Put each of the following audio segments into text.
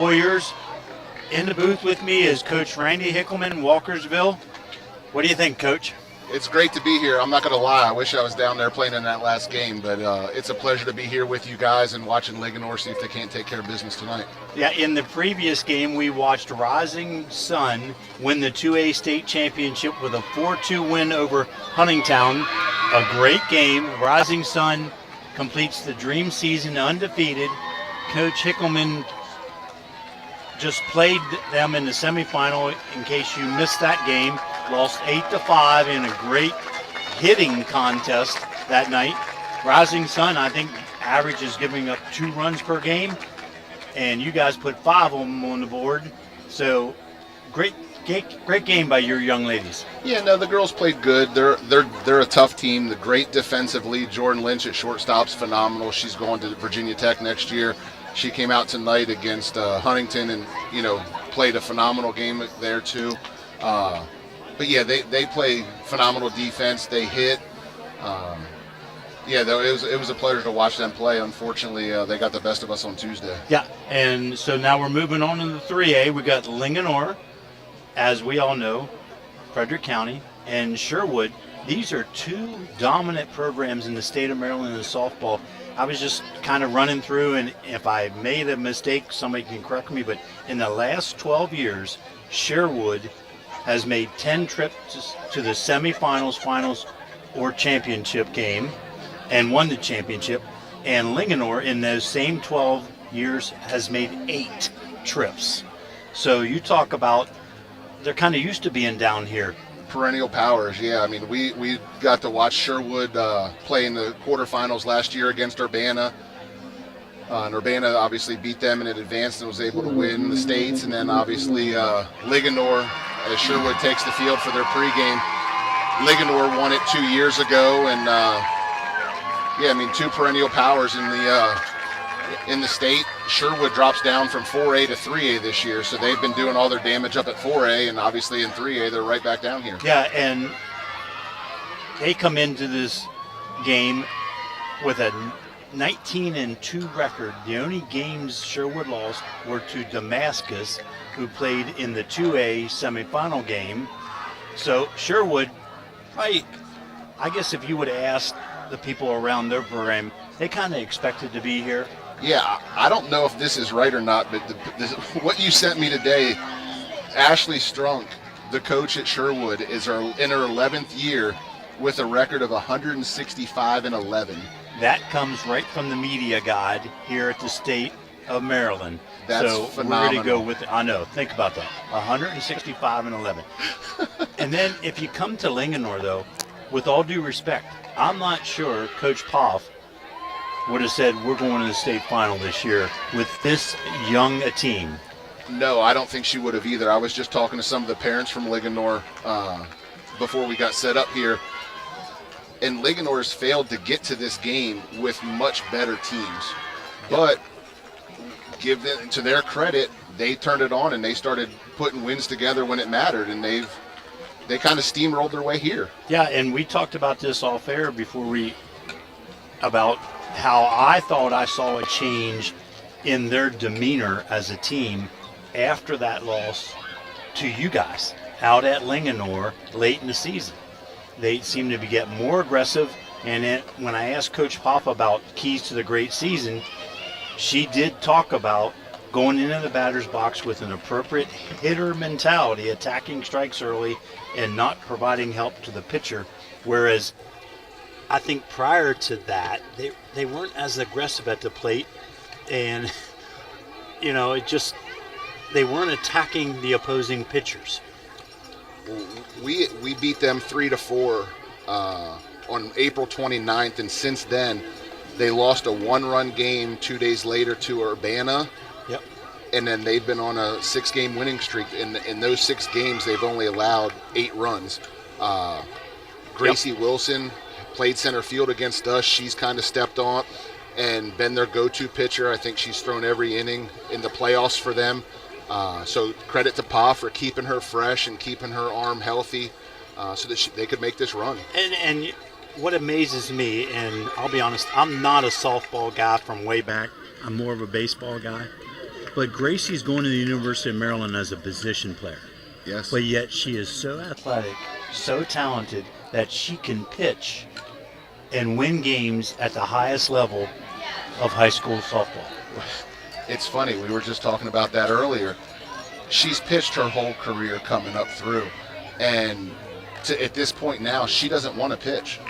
Warriors. In the booth with me is Coach Randy Hickelman, Walkersville. What do you think, Coach? It's great to be here. I'm not going to lie. I wish I was down there playing in that last game, but it's a pleasure to be here with you guys and watching Ligonor see if they can't take care of business tonight. Yeah, in the previous game, we watched Rising Sun win the 2A state championship with a 4-2 win over Huntingtown. A great game. Rising Sun completes the dream season undefeated. Coach Hickelman just played them in the semifinal. In case you missed that game, lost 8-5 in a great hitting contest that night. Rising Sun, I think, average is giving up 2 runs per game, and you guys put 5 of them on the board. So great game by your young ladies. Yeah, no, the girls played good. They're a tough team. The great defensive lead, Jordan Lynch at shortstop's phenomenal. She's going to Virginia Tech next year. She came out tonight against Huntington and, played a phenomenal game there too. But yeah, they play phenomenal defense. They hit. It was a pleasure to watch them play. Unfortunately, they got the best of us on Tuesday. Yeah, and so now we're moving on to the 3A. We got Ligonor, as we all know, Frederick County, and Sherwood. These are 2 dominant programs in the state of Maryland in softball. I was just kind of running through, and if I made a mistake, somebody can correct me, but in the last 12 years, Sherwood has made 10 trips to the semifinals, finals, or championship game and won the championship. And Ligonor, in those same 12 years, has made 8 trips. So you talk about, they're kind of used to being down here. Perennial powers, yeah. I mean, we got to watch Sherwood play in the quarterfinals last year against Urbana. And Urbana obviously beat them and it advanced and was able to win the states. And then obviously Ligonor, as Sherwood takes the field for their pregame. Ligonor won it 2 years ago, and 2 perennial powers in the state. Sherwood drops down from 4A to 3A this year, so they've been doing all their damage up at 4A, and obviously in 3A they're right back down here. Yeah, and they come into this game with a 19-2 record. The only games Sherwood lost were to Damascus, who played in the 2A semifinal game. So Sherwood, I guess if you would have asked the people around their program, they kind of expected to be here. Yeah, I don't know if this is right or not, but what you sent me today, Ashley Strunk, the coach at Sherwood, is in her 11th year with a record of 165-11. That comes right from the media guide here at the state of Maryland. That's so phenomenal. We're going to go with it. I know. Think about that. 165-11. And then if you come to Ligonor, though, with all due respect, I'm not sure Coach Poff would have said we're going to the state final this year with this young a team. No, I don't think she would have either. I was just talking to some of the parents from Ligonor before we got set up here, and Ligonor's failed to get to this game with much better teams. But give them, to their credit, they turned it on and they started putting wins together when it mattered, and they kind of steamrolled their way here. Yeah, and we talked about this off air about how I thought I saw a change in their demeanor as a team after that loss to you guys out at Ligonor late in the season. They seemed to be getting more aggressive, and when I asked Coach Pop about keys to the great season, she did talk about going into the batter's box with an appropriate hitter mentality, attacking strikes early and not providing help to the pitcher, whereas I think prior to that, they weren't as aggressive at the plate, and they weren't attacking the opposing pitchers. We beat them 3-4 on April 29th, and since then they lost a 1-run game 2 days later to Urbana. Yep. And then they've been on a 6-game winning streak. In those 6 games, they've only allowed 8 runs. Gracie Wilson played center field against us. She's kind of stepped on and been their go-to pitcher. I think she's thrown every inning in the playoffs for them. So credit to Pa for keeping her fresh and keeping her arm healthy so that they could make this run. And what amazes me, and I'll be honest, I'm not a softball guy from way back. I'm more of a baseball guy. But Gracie's going to the University of Maryland as a position player. Yes. But yet she is so athletic, so talented that she can pitch and win games at the highest level of high school softball. It's funny, we were just talking about that earlier. She's pitched her whole career coming up through, and at this point now, she doesn't want to pitch.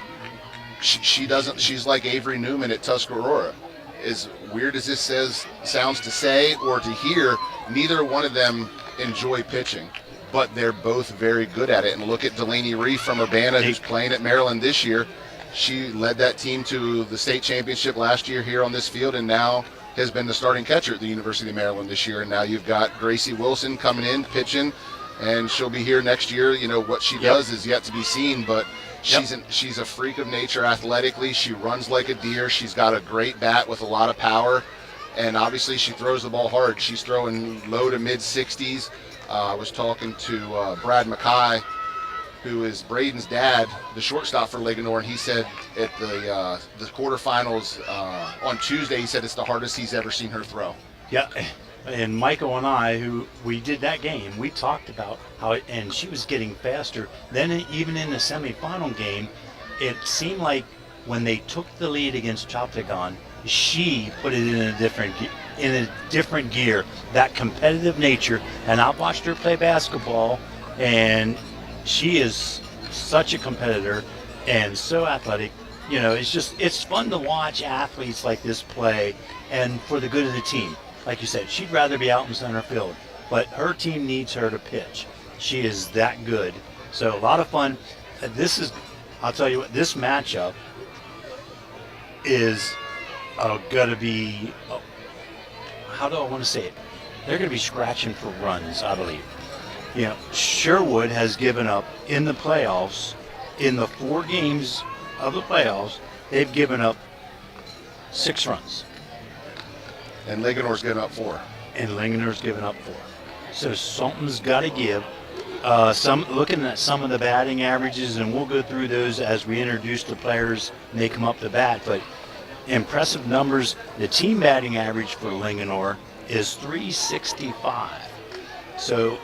She doesn't. She's like Avery Newman at Tuscarora. As weird as this sounds to say or to hear, neither one of them enjoy pitching, but they're both very good at it. And look at Delaney Reef from Urbana, who's playing at Maryland this year. She led that team to the state championship last year here on this field, and now has been the starting catcher at the University of Maryland this year. And now you've got Gracie Wilson coming in, pitching, and she'll be here next year. You know, what she does is yet to be seen, but she's a freak of nature athletically. She runs like a deer. She's got a great bat with a lot of power, and obviously she throws the ball hard. She's throwing low to mid-60s. I was talking to Brad Mackay, who is Braden's dad, the shortstop for Linganore, and he said at the quarterfinals on Tuesday, he said it's the hardest he's ever seen her throw. Yeah, and Michael and I, who we did that game, we talked about how and she was getting faster. Then even in the semifinal game, it seemed like when they took the lead against Chopticon, she put it in a different gear. That competitive nature, and I've watched her play basketball, and she is such a competitor and so athletic. You know, it's fun to watch athletes like this play, and for the good of the team. Like you said, she'd rather be out in center field, but her team needs her to pitch. She is that good. So a lot of fun. I'll tell you what, this matchup is going to be, how do I want to say it? They're going to be scratching for runs, I believe. You know, Sherwood has given up in the playoffs, in the 4 games of the playoffs, they've given up 6 runs. And Linganore's given up 4. And Linganore's given up 4. So something's got to give. Looking at some of the batting averages, and we'll go through those as we introduce the players and they come up to bat, but impressive numbers. The team batting average for Linganore is .365. So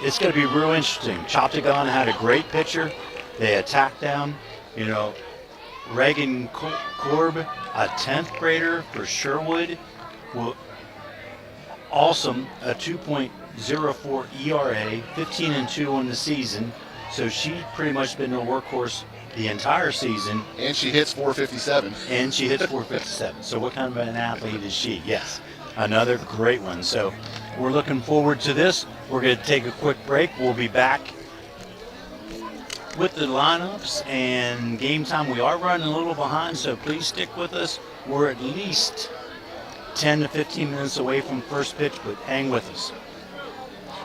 it's going to be real interesting. Chopticon had a great pitcher. They attacked them. You know, Reagan Korb, a 10th grader for Sherwood, awesome, a 2.04 ERA, 15-2 on the season. So she's pretty much been a workhorse the entire season. And she hits .457. And she hits .457. So what kind of an athlete is she? Yes, another great one. So we're looking forward to this. We're going to take a quick break. We'll be back with the lineups and game time. We are running a little behind, so please stick with us. We're at least 10 to 15 minutes away from first pitch, but hang with us.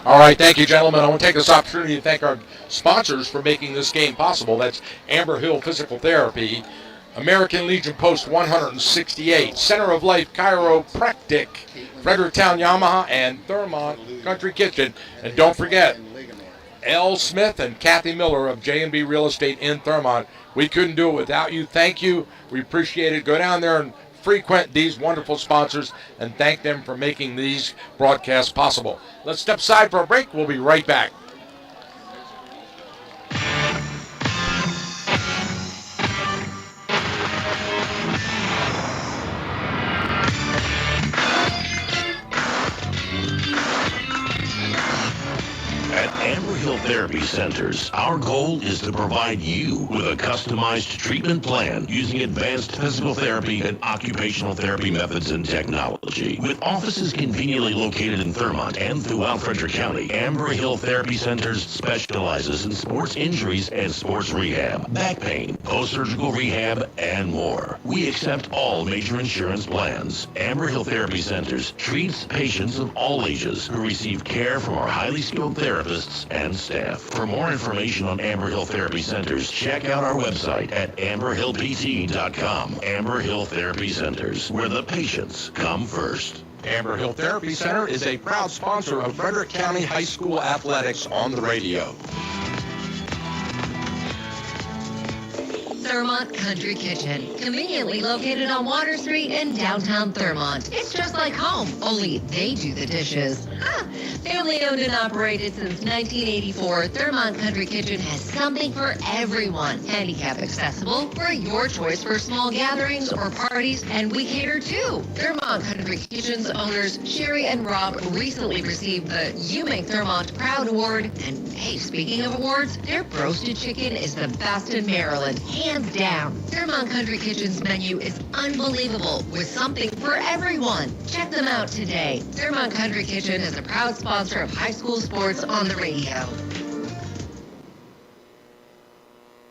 All right, thank you, gentlemen. I want to take this opportunity to thank our sponsors for making this game possible. That's Amber Hill Physical Therapy, American Legion Post 168, Center of Life Chiropractic, Fredericktown Yamaha, and Thurmont Country Kitchen. And don't forget, L. Smith and Kathy Miller of J&B Real Estate in Thurmont. We couldn't do it without you. Thank you. We appreciate it. Go down there and frequent these wonderful sponsors and thank them for making these broadcasts possible. Let's step aside for a break. We'll be right back. At Amber Hill Therapy Centers, our goal is to provide you with a customized treatment plan using advanced physical therapy and occupational therapy methods and technology. With offices conveniently located in Thurmont and throughout Frederick County, Amber Hill Therapy Centers specializes in sports injuries and sports rehab, back pain, post-surgical rehab, and more. We accept all major insurance plans. Amber Hill Therapy Centers treats patients of all ages who receive care from our highly skilled therapists and staff. For more information on Amber Hill Therapy Centers, check out our website at amberhillpt.com. Amber Hill Therapy Centers, where the patients come first. Amber Hill Therapy Center is a proud sponsor of Frederick County High School Athletics on the radio. Thermont Thurmont Country Kitchen, conveniently located on Water Street in downtown Thurmont. It's just like home, only they do the dishes. Family owned and operated since 1984, Thurmont Country Kitchen has something for everyone. Handicap accessible, we're your choice for small gatherings or parties, and we cater too. Thurmont Country Kitchen's owners, Sherry and Rob, recently received the You Make Thurmont Proud Award. And hey, speaking of awards, their roasted chicken is the best in Maryland, hands down. Thurmont Country Kitchen's menu is unbelievable, with something for everyone. Check them out today. Thurmont Country Kitchen is a proud sponsor of high school sports on the radio.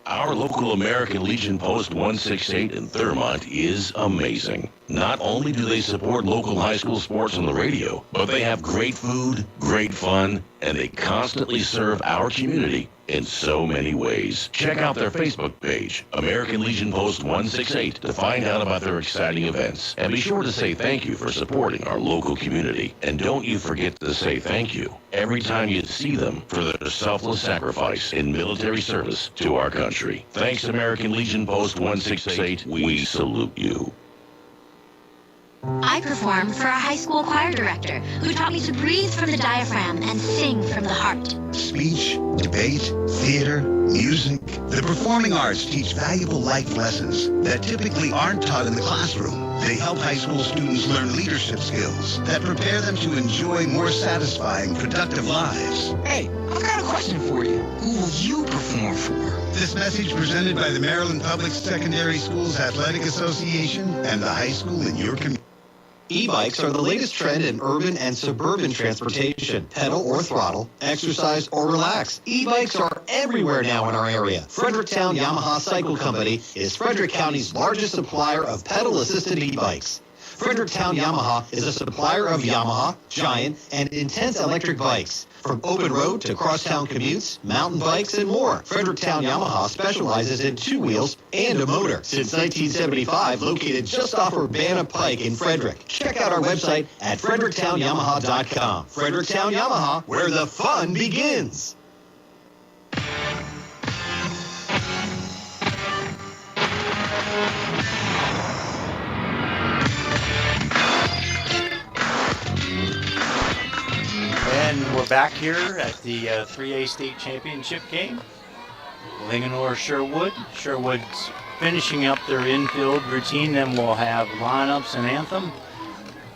Our local American Legion Post 168 in Thurmont is amazing. Not only do they support local high school sports on the radio, but they have great food, great fun, and they constantly serve our community in so many ways. Check out their Facebook page, American Legion Post 168, to find out about their exciting events. And be sure to say thank you for supporting our local community. And don't you forget to say thank you every time you see them for their selfless sacrifice in military service to our country. Thanks, American Legion Post 168. We salute you. I performed for a high school choir director who taught me to breathe from the diaphragm and sing from the heart. Speech, debate, theater, music. The performing arts teach valuable life lessons that typically aren't taught in the classroom. They help high school students learn leadership skills that prepare them to enjoy more satisfying, productive lives. Hey, I've got a question for you. Who will you perform for? This message presented by the Maryland Public Secondary Schools Athletic Association and the high school in your community. E-bikes are the latest trend in urban and suburban transportation. Pedal or throttle, exercise or relax. E-bikes are everywhere now in our area. Fredericktown Yamaha Cycle Company is Frederick County's largest supplier of pedal-assisted e-bikes. Fredericktown Yamaha is a supplier of Yamaha, Giant, and Intense electric bikes. From open road to crosstown commutes, mountain bikes, and more. Fredericktown Yamaha specializes in two wheels and a motor. Since 1975, located just off Urbana Pike in Frederick. Check out our website at fredericktown.yamaha.com. Fredericktown Yamaha, where the fun begins. And we're back here at the 3A state championship game. Linganore Sherwood. Sherwood's finishing up their infield routine. Then we'll have lineups and anthem.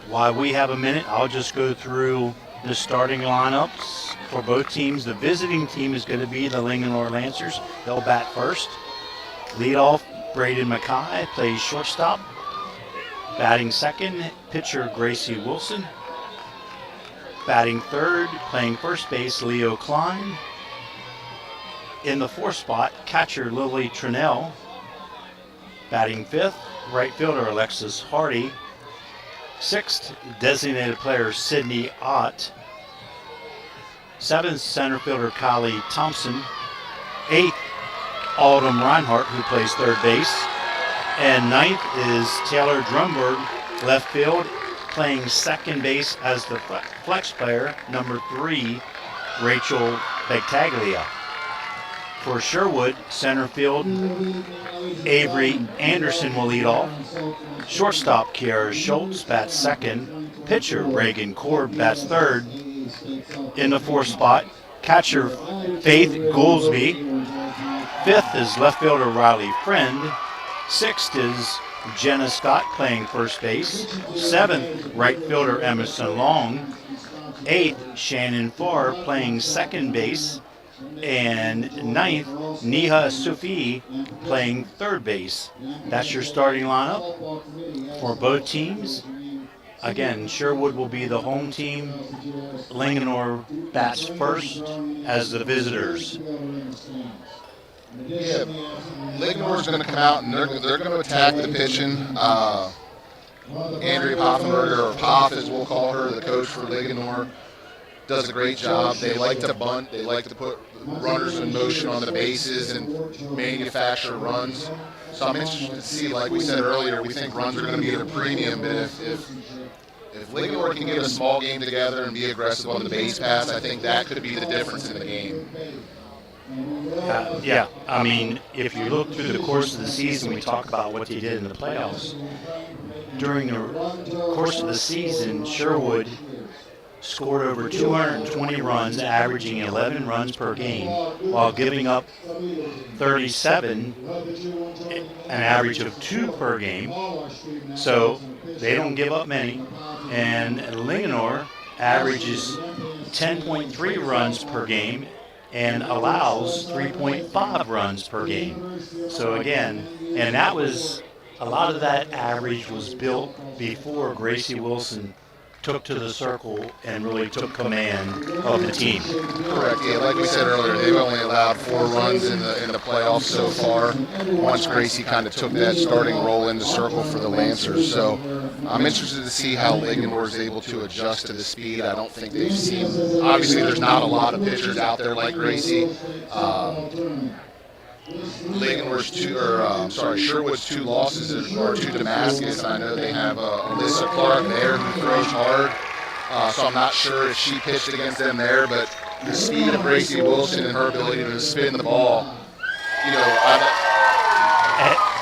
While we have a minute, I'll just go through the starting lineups for both teams. The visiting team is going to be the Linganore Lancers. They'll bat first. Leadoff, Braden Mackay plays shortstop. Batting second, pitcher Gracie Wilson. Batting third, playing first base, Leo Klein. In the fourth spot, catcher Lily Trinnell. Batting fifth, right fielder Alexis Hardy. Sixth, designated player Sydney Ott. Seventh, center fielder Kylie Thompson. Eighth, Autumn Reinhardt, who plays third base. And ninth is Taylor Drumberg, left field, playing second base as the flex player, number 3, Rachel Bagtaglia. For Sherwood, center field, Avery Anderson will lead off. Shortstop, Kiara Schultz bats second. Pitcher, Reagan Cord bats third. In the fourth spot, catcher, Faith Goolsby. Fifth is left fielder, Riley Friend. Sixth is Jenna Scott playing first base. Seventh, right fielder Emerson Long. Eighth, Shannon Farr playing second base. And ninth, Neha Sufi playing third base. That's your starting lineup for both teams. Again, Sherwood will be the home team. Linganore bats first as the visitors. Yeah, Liganore's going to come out and they're going to attack the pitching. Andrea Poffenberger, or Poff as we'll call her, the coach for Liganore, does a great job. They like to bunt. They like to put runners in motion on the bases and manufacture runs. So I'm interested to see, like we said earlier, we think runs are going to be at a premium, but if Liganore can get a small game together and be aggressive on the base pass, I think that could be the difference in the game. Yeah, I mean, if you look through the course of the season, we talk about what they did in the playoffs. During the course of the season, Sherwood scored over 220 runs, averaging 11 runs per game, while giving up 37, an average of 2 per game. So they don't give up many. And Linganore averages 10.3 runs per game and allows 3.5 runs per game. So again, and that was, a lot of that average was built before Gracie Wilson took to the circle and really took command of the team. Correct. Yeah, like we said earlier, they've only allowed 4 runs in the playoffs so far. Once Gracie kind of took that starting role in the circle for the Lancers, so I'm interested to see how Linganore is able to adjust to the speed. I don't think they've seen. Obviously, there's not a lot of pitchers out there like Gracie. Sherwood's 2 losses are to Damascus. I know they have Alyssa Clark there who throws hard, so I'm not sure if she pitched against them there, but the speed of Gracie Wilson and her ability to spin the ball,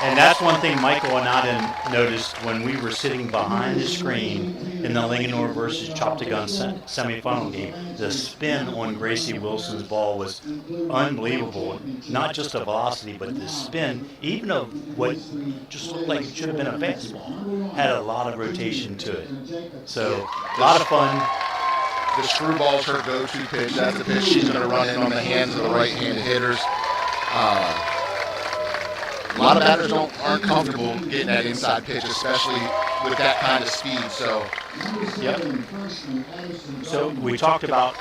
And that's one thing Michael and I noticed when we were sitting behind the screen in the Linganore versus Chopticon semifinal game. The spin on Gracie Wilson's ball was unbelievable. Not just the velocity, but the spin, even of what just looked like it should have been a fastball, had a lot of rotation to it. So, a lot of fun. The screwball's her go-to pitch. That's the pitch she's going to run in on the hands of the right-handed hitters. A lot of batters aren't comfortable getting that inside pitch, especially with that kind of speed. So, yep. So we talked about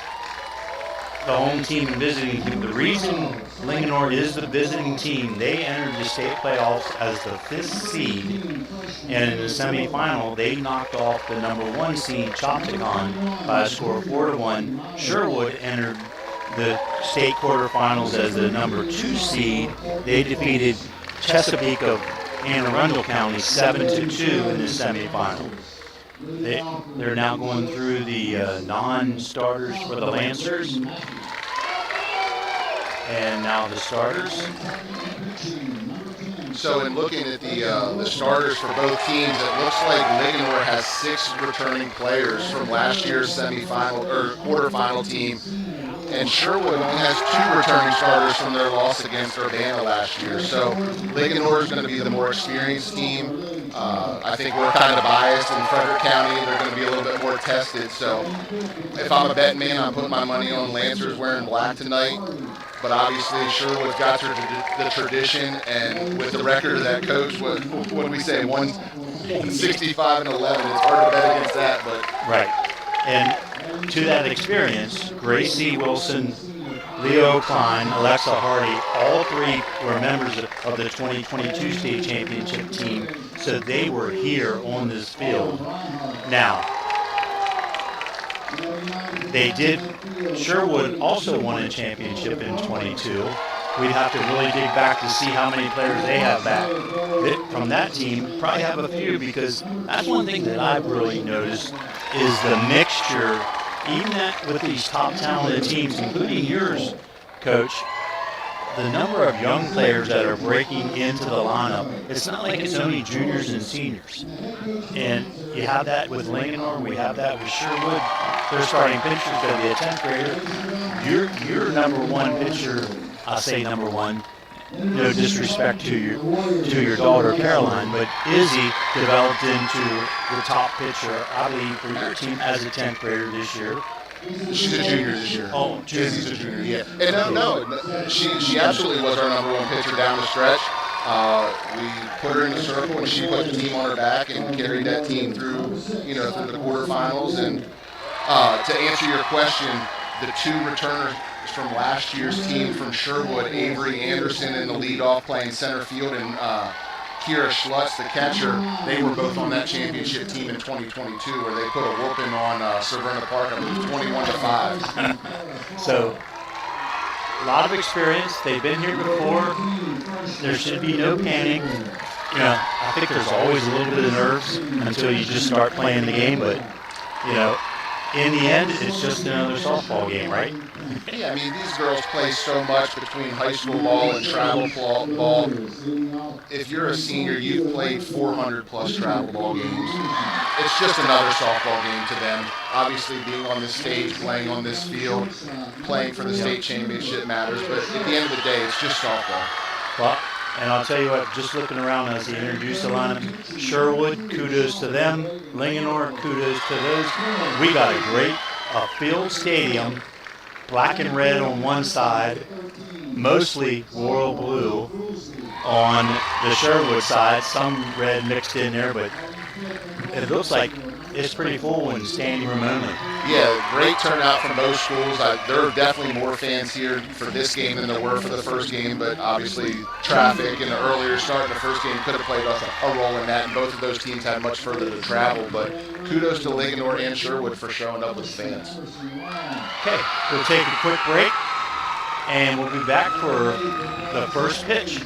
the home team and visiting team. The reason Linganore is the visiting team, they entered the state playoffs as the 5th seed, and in the semifinal, they knocked off the number 1 seed, Chopticon, by a score of 4-1. Sherwood entered the state quarterfinals as the number 2 seed. They defeated Chesapeake of Anne Arundel County 7-2 in the semifinal. They're now going through the non-starters for the Lancers. And now the starters. So in looking at the starters for both teams, it looks like Linganore has 6 returning players from last year's semifinal or quarterfinal team. And Sherwood only has 2 returning starters from their loss against Urbana last year. So Linganore is going to be the more experienced team. I think we're kind of biased in Frederick County. They're going to be a little bit more tested. So if I'm a betting man, I'm putting my money on Lancers wearing black tonight. But obviously Sherwood's got the tradition, and with the record of that coach, what do we say, 165-11. It's hard to bet against that. But right. And to that experience, Gracie Wilson, Leo Klein, Alexa Hardy, all 3 were members of the 2022 state championship team, so they were here on this field. Now, Sherwood also won a championship in 22. We'd have to really dig back to see how many players they have back from that team. Probably have a few, because that's one thing that I've really noticed is the mixture, even with these top talented teams, including yours, Coach, the number of young players that are breaking into the lineup. It's not like it's only juniors and seniors. And you have that with Linganore, we have that with Sherwood. Their starting pitcher is going to be a 10th grader. Your number 1 pitcher, I say number 1, no disrespect to your daughter Caroline, but Izzy developed into the top pitcher, I believe, for your team as a 10th grader this year. She's a junior this year. Oh, Izzy's a junior, yeah. And she absolutely was our number 1 pitcher down the stretch. We put her in the circle, and she put the team on her back and carried that team through the quarterfinals. And to answer your question, the 2 returners from last year's team from Sherwood, Avery Anderson in the leadoff playing center field, and Kira Schlutz, the catcher, they were both on that championship team in 2022, where they put a whooping on Severna Park, I believe 21-5. So, a lot of experience. They've been here before. There should be no panic. I think there's always a little bit of nerves until you just start playing the game, but, in the end, it's just another softball game, right? Yeah, I mean, these girls play so much between high school ball and travel ball. If you're a senior, you've played 400-plus travel ball games. It's just another softball game to them. Obviously, being on this stage, playing on this field, playing for the state championship matters, but at the end of the day, it's just softball. Well, and I'll tell you what, just looking around as he introduced the lineup, Sherwood, kudos to them. Linganore, kudos to those. We got a great field stadium, black and red on one side, mostly royal blue on the Sherwood side, some red mixed in there, but it looks like it's pretty full and standing room only. Yeah, great turnout from both schools. There are definitely more fans here for this game than there were for the first game, but obviously traffic and the earlier start in the first game could have played a role in that, and both of those teams had much further to travel, but kudos to Linganore and Sherwood for showing up with fans. Okay, we'll take a quick break, and we'll be back for the first pitch.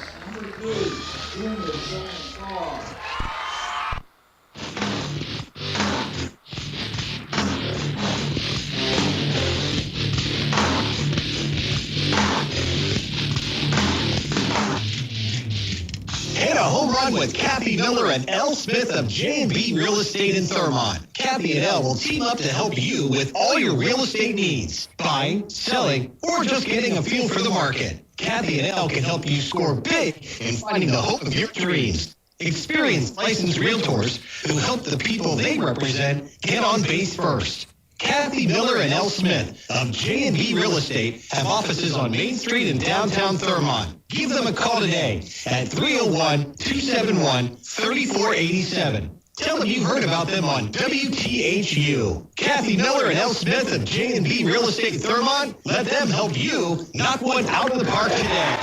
Hit a home run with Kathy Miller and L. Smith of J&B Real Estate in Thurmont. Kathy and L will team up to help you with all your real estate needs. Buying, selling, or just getting a feel for the market. Kathy and L can help you score big in finding the home of your dreams. Experienced licensed realtors who help the people they represent get on base first. Kathy Miller and L. Smith of J&B Real Estate have offices on Main Street in downtown Thurmont. Give them a call today at 301-271-3487. Tell them you heard about them on WTHU. Kathy Miller and L. Smith of J&B Real Estate Thurmont, let them help you knock one out of the park today.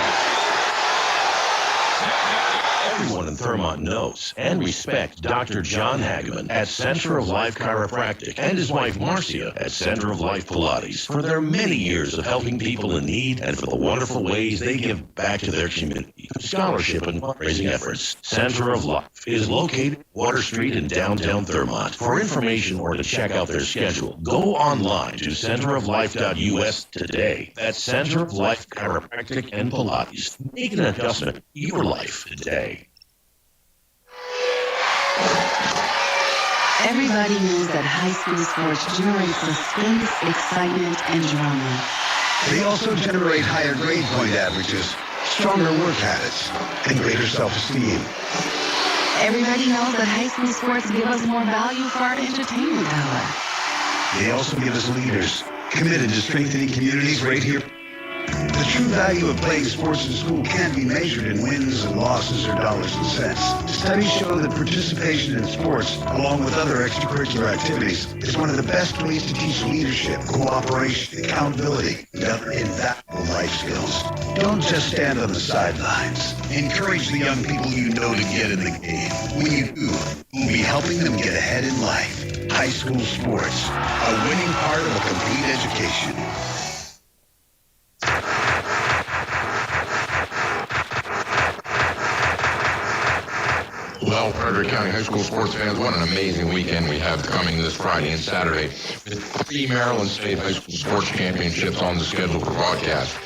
Everyone in Thurmont knows and respects Dr. John Hageman at Center of Life Chiropractic and his wife Marcia at Center of Life Pilates for their many years of helping people in need and for the wonderful ways they give back to their community, scholarship and fundraising efforts. Center of Life is located Water Street in downtown Thurmont. For information or to check out their schedule, go online to centeroflife.us today. That's Center of Life Chiropractic and Pilates. Make an adjustment to your life today. Everybody knows that high school sports generate suspense, excitement, and drama. They also generate higher grade point averages, stronger work habits, and greater self-esteem. Everybody knows that high school sports give us more value for our entertainment dollar. They also give us leaders committed to strengthening communities right here. The true value of playing sports in school can't be measured in wins and losses or dollars and cents. Studies show that participation in sports, along with other extracurricular activities, is one of the best ways to teach leadership, cooperation, accountability, and other invaluable life skills. Don't just stand on the sidelines. Encourage the young people you know to get in the game. When you do, you'll be helping them get ahead in life. High school sports, a winning part of a complete education. Well, Frederick County High School sports fans, what an amazing weekend we have coming this Friday and Saturday with 3 Maryland State High School Sports Championships on the schedule for broadcast.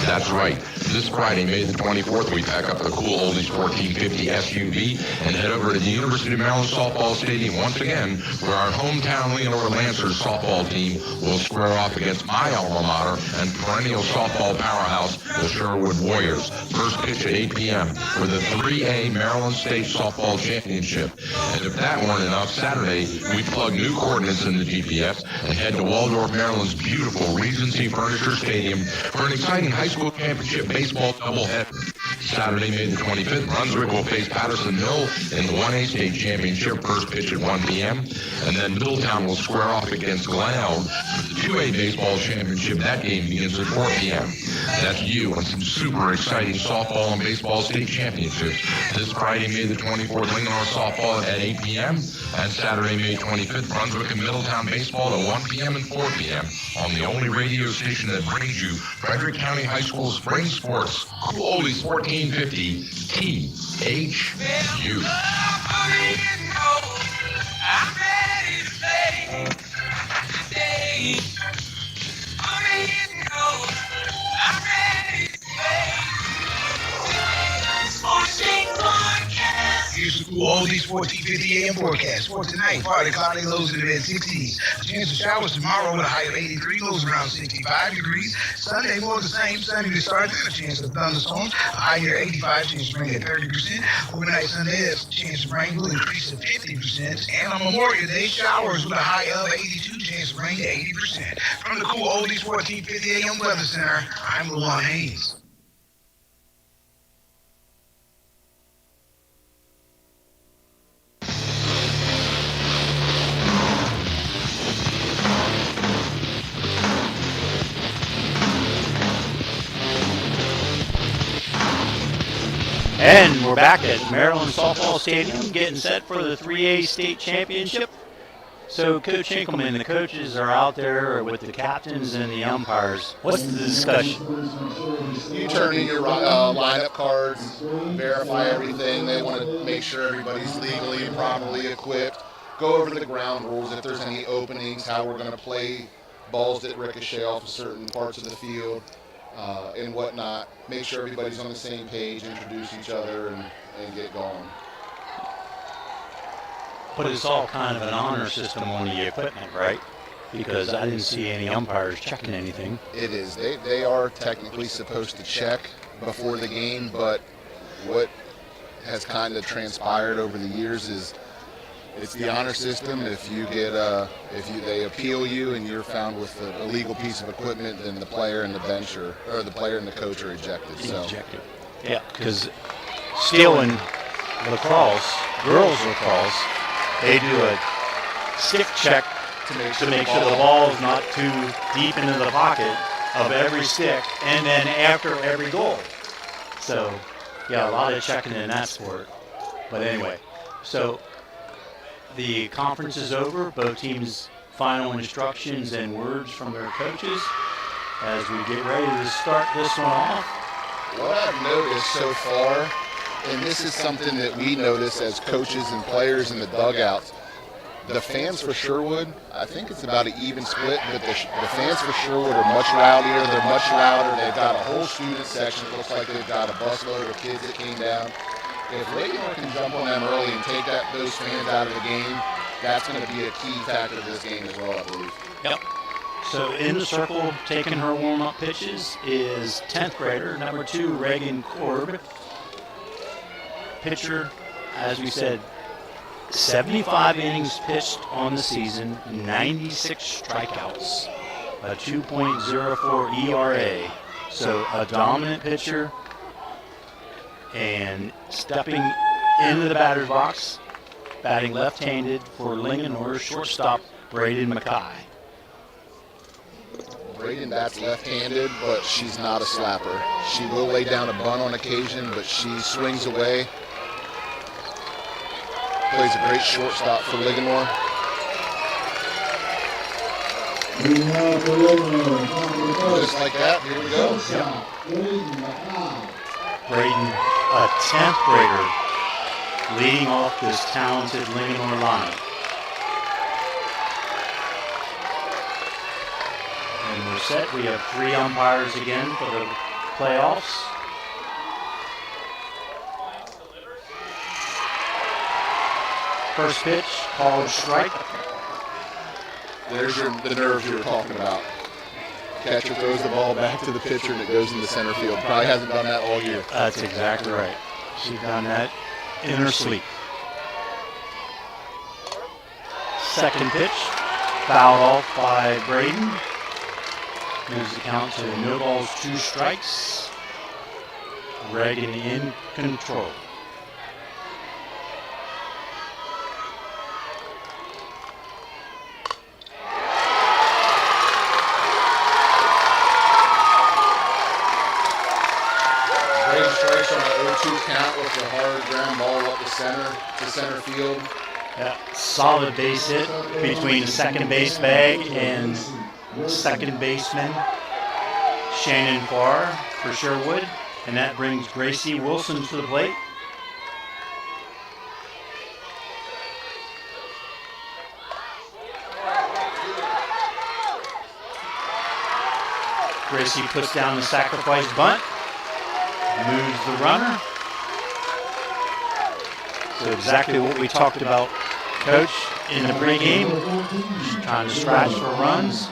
That's right. This Friday, May the 24th, we pack up the cool oldies 1450 SUV and head over to the University of Maryland Softball Stadium once again, where our hometown Leonora Lancers softball team will square off against my alma mater and perennial softball powerhouse, the Sherwood Warriors. First pitch at 8 p.m. for the 3A Maryland State Softball Championship. And if that weren't enough, Saturday, we plug new coordinates in the GPS and head to Waldorf, Maryland's beautiful Regency Furniture Stadium for an exciting high school championship baseball doubleheader. Saturday, May the 25th, Brunswick will face Patterson Hill in the 1A state championship, first pitch at 1 p.m. And then Middletown will square off against Glen Elm for the 2A baseball championship. That game begins at 4 p.m. That's you and some super exciting softball and baseball state championships. This Friday, May the 24th, Linganore softball at 8 p.m. And Saturday, May 25th, Brunswick and Middletown baseball at 1 p.m. and 4 p.m. on the only radio station that brings you Frederick County High School spring sports. Cool Oldies 1450 THU. I'm ready to play today. Here's the cool oldies 1450 AM forecast. For tonight, partly cloudy, lows in the mid-60s. A chance of showers tomorrow with a high of 83, lows around 65 degrees. Sunday, more of the same. Sunny to start, then a chance of thunderstorms. A high near 85, chance of rain at 30%. Overnight Sunday, a chance of rain will increase to 50%. And on Memorial Day, showers with a high of 82, chance of rain to 80%. From the cool oldies 1450 AM Weather Center, I'm Luan Hayes. And we're back at Maryland Softball Stadium getting set for the 3A state championship. So Coach Hinkleman and the coaches are out there with the captains and the umpires. What's the discussion? You turn in your lineup cards, verify everything. They want to make sure everybody's legally and properly equipped. Go over the ground rules, if there's any openings, how we're going to play balls that ricochet off of certain parts of the field. And whatnot, make sure everybody's on the same page, introduce each other, and get going. But it's all kind of an honor system on the equipment, right? Because I didn't see any umpires checking anything. It is. They are technically supposed to check before the game, but what has kind of transpired over the years is it's the honor system. If you get they appeal you and you're found with an illegal piece of equipment, then the player and the bench or the player and the coach are ejected. Ejected. Yeah, because still in lacrosse, girls lacrosse, they do a stick check to make sure the ball is not too deep into the pocket of every stick, and then after every goal. So, yeah, a lot of checking in that sport. But anyway, so the conference is over. Both teams' final instructions and words from their coaches as we get ready to start this one off. What I've noticed so far, and this is something that we notice as coaches and players in the dugouts, the fans for Sherwood, I think it's about an even split, but the fans for Sherwood are much rowdier. They're much louder. They've got a whole student section. It looks like they've got a busload of kids that came down. If Reagan can jump on them early and take those fans out of the game, that's going to be a key factor of this game as well, I believe. Yep. So in the circle, taking her warm-up pitches is 10th grader, number 2, Reagan Korb. Pitcher, as we said, 75 innings pitched on the season, 96 strikeouts, a 2.04 ERA. So a dominant pitcher. And stepping into the batter's box, batting left-handed for Linganore, shortstop Braden Mackay. Braden bats left-handed, but she's not a slapper. She will lay down a bunt on occasion, but she swings away. Plays a great shortstop for Linganore. Just like that, here we go. Yep. Braden, a 10th grader, leading off this talented Linganore lineup. And we're set. We have 3 umpires again for the playoffs. First pitch, called strike. There's the nerves you were talking about. Catcher throws the ball back to the pitcher and it goes into center field. Probably hasn't done that all year. That's exactly right. She's done that in her sleep. Second pitch, fouled off by Braden. Moves the count to no balls, 2 strikes. Reagan in control. Count with the hard ground ball up to center field. Yeah, solid base hit between the second base bag and second baseman Shannon Farr for Sherwood, and that brings Gracie Wilson to the plate. Gracie puts down the sacrifice bunt, moves the runner. So exactly what we talked about, Coach, in the pregame, trying to scratch for runs.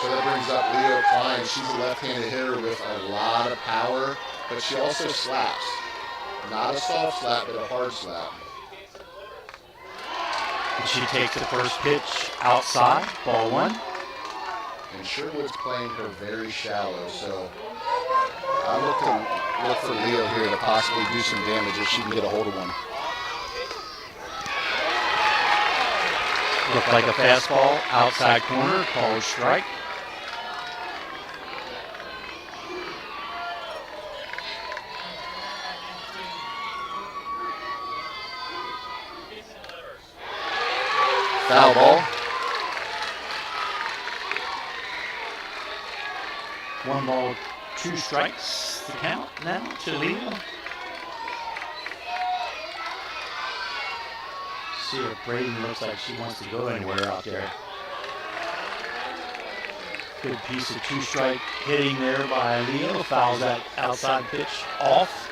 So that brings up Leo Klein. She's a left-handed hitter with a lot of power, but she also slaps. Not a soft slap, but a hard slap. And she takes the first pitch outside, ball one. And Sherwood's playing her very shallow, so I look for Leo here to possibly do some damage if she can get a hold of one. Looked like a fastball, outside corner, called strike. Foul ball. 1 ball, 2 strikes to count now to Leo. See if Braden looks like she wants to go anywhere out there. Good piece of 2-strike hitting there by Leo. Fouls that outside pitch off.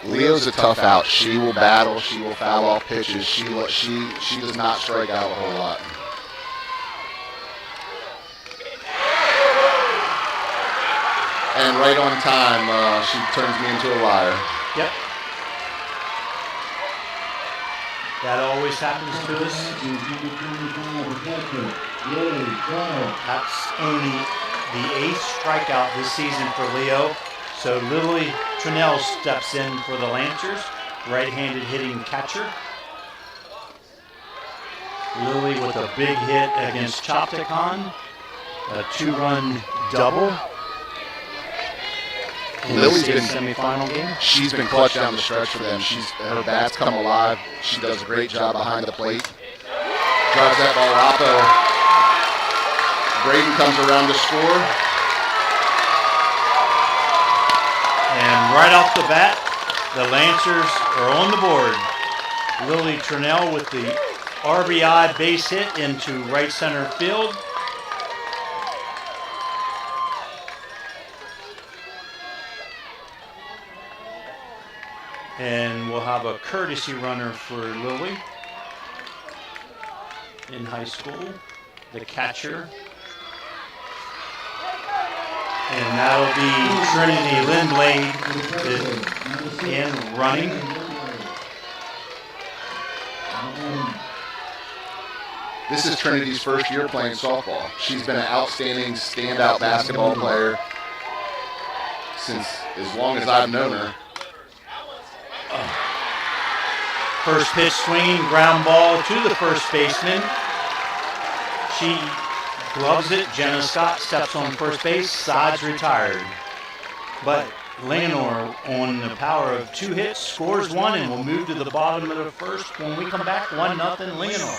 Leo's a tough out. She will battle. She will foul off pitches. She does not strike out a whole lot. And right on time, she turns me into a liar. Yep. That always happens to us. That's only the 8th strikeout this season for Leo. So Lily Trinnell steps in for the Lancers, right-handed hitting catcher. Lily with a big hit against Chopticon, a 2-run double. Lily's been semifinal game. She's been clutch down the stretch for them. Her bats come alive. She does a great job behind the plate. Drives that ball out though. Braden comes around to score. And right off the bat, the Lancers are on the board. Lily Trinnell with the RBI base hit into right center field. And we'll have a courtesy runner for Lily in high school, the catcher. And that'll be Trinity Lindblade in running. This is Trinity's first year playing softball. She's been an outstanding standout basketball player since as long as I've known her. First pitch swinging, ground ball to the first baseman. She gloves it. Jenna Scott steps on first base. Side's retired. But Leonore, on the power of 2 hits, scores 1 and will move to the bottom of the first. When we come back, 1-0 Leonore.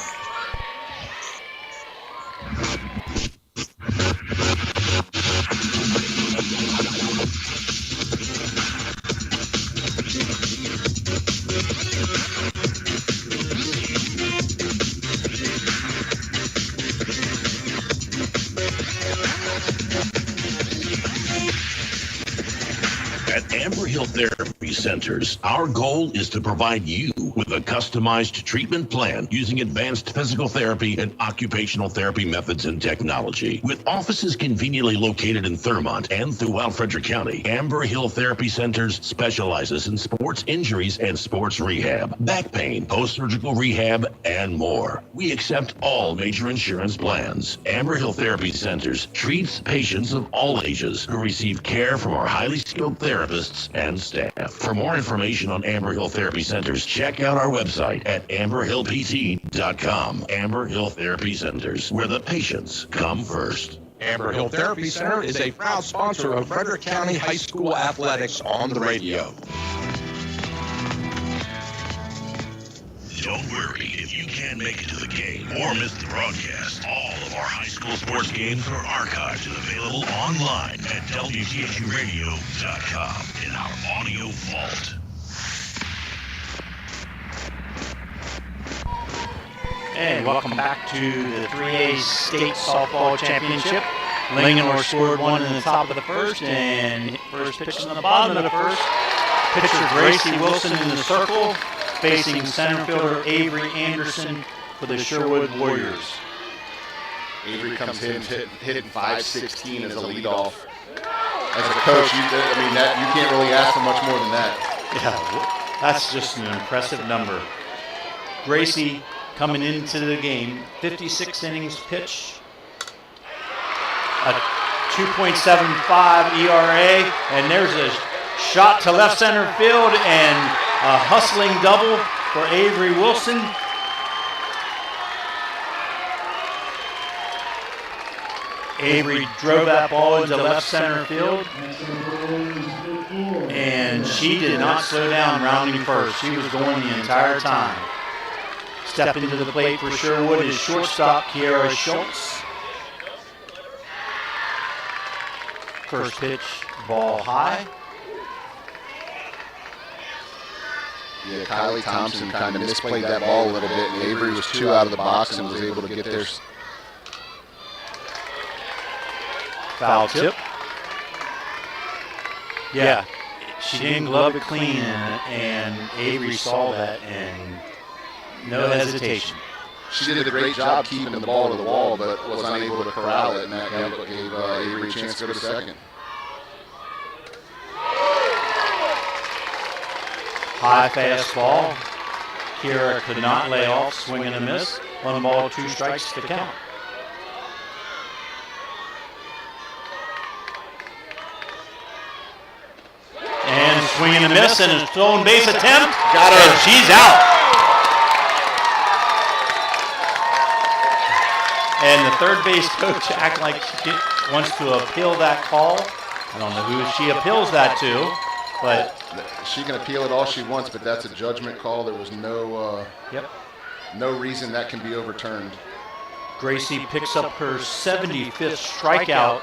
At Amber Hill Therapy Centers, our goal is to provide you with a customized treatment plan using advanced physical therapy and occupational therapy methods and technology. With offices conveniently located in Thurmont and throughout Frederick County, Amber Hill Therapy Centers specializes in sports injuries and sports rehab, back pain, post-surgical rehab, and more. We accept all major insurance plans. Amber Hill Therapy Centers treats patients of all ages who receive care from our highly skilled therapists and staff. For more information on Amber Hill Therapy Centers, check out our website at amberhillpt.com. Amber Hill Therapy Centers, where the patients come first. Amber Hill Therapy Center is a proud sponsor of Frederick County High School Athletics on the radio. Don't worry if you can't make it to the game or miss the broadcast. All of our high school sports games are archived and available online at WTSUradio.com in our audio vault. And welcome back to the 3A State Softball Championship. Linganore scored one in the top of the first, and first pitch in the bottom of the first. Pitcher Gracie Wilson in the circle, facing center fielder Avery Anderson for the Sherwood Warriors. Avery comes in hitting 516 as a leadoff. As a coach, you can't really ask for much more than that. Yeah, that's just an impressive number. Gracie coming into the game, 56 innings pitched, a 2.75 ERA, and there's a shot to left center field and a hustling double for Avery Wilson. Avery drove that ball into left center field, and she did not slow down rounding first. She was going the entire time. Stepping to the plate for Sherwood is shortstop Kiara Schultz. First pitch, ball high. Yeah, Kylie Thompson kind of misplayed that ball a little bit, and Avery was 2 out of the box and was able to get there. Foul tip. Yeah, she didn't glove it clean, and Avery saw that, and no hesitation. She did a great job keeping the ball to the wall, but was unable to corral it, and that gave Avery a chance to go to second. High fastball. Kira could not lay off, swing and a miss. 1 ball, 2 strikes to count. And swing and a miss, and a stolen base attempt. Got her. And she's out. And the third base coach acts like she wants to appeal that call. I don't know who she appeals that to, but she can appeal it all she wants, but that's a judgment call. There was no reason that can be overturned. Gracie picks up her 75th strikeout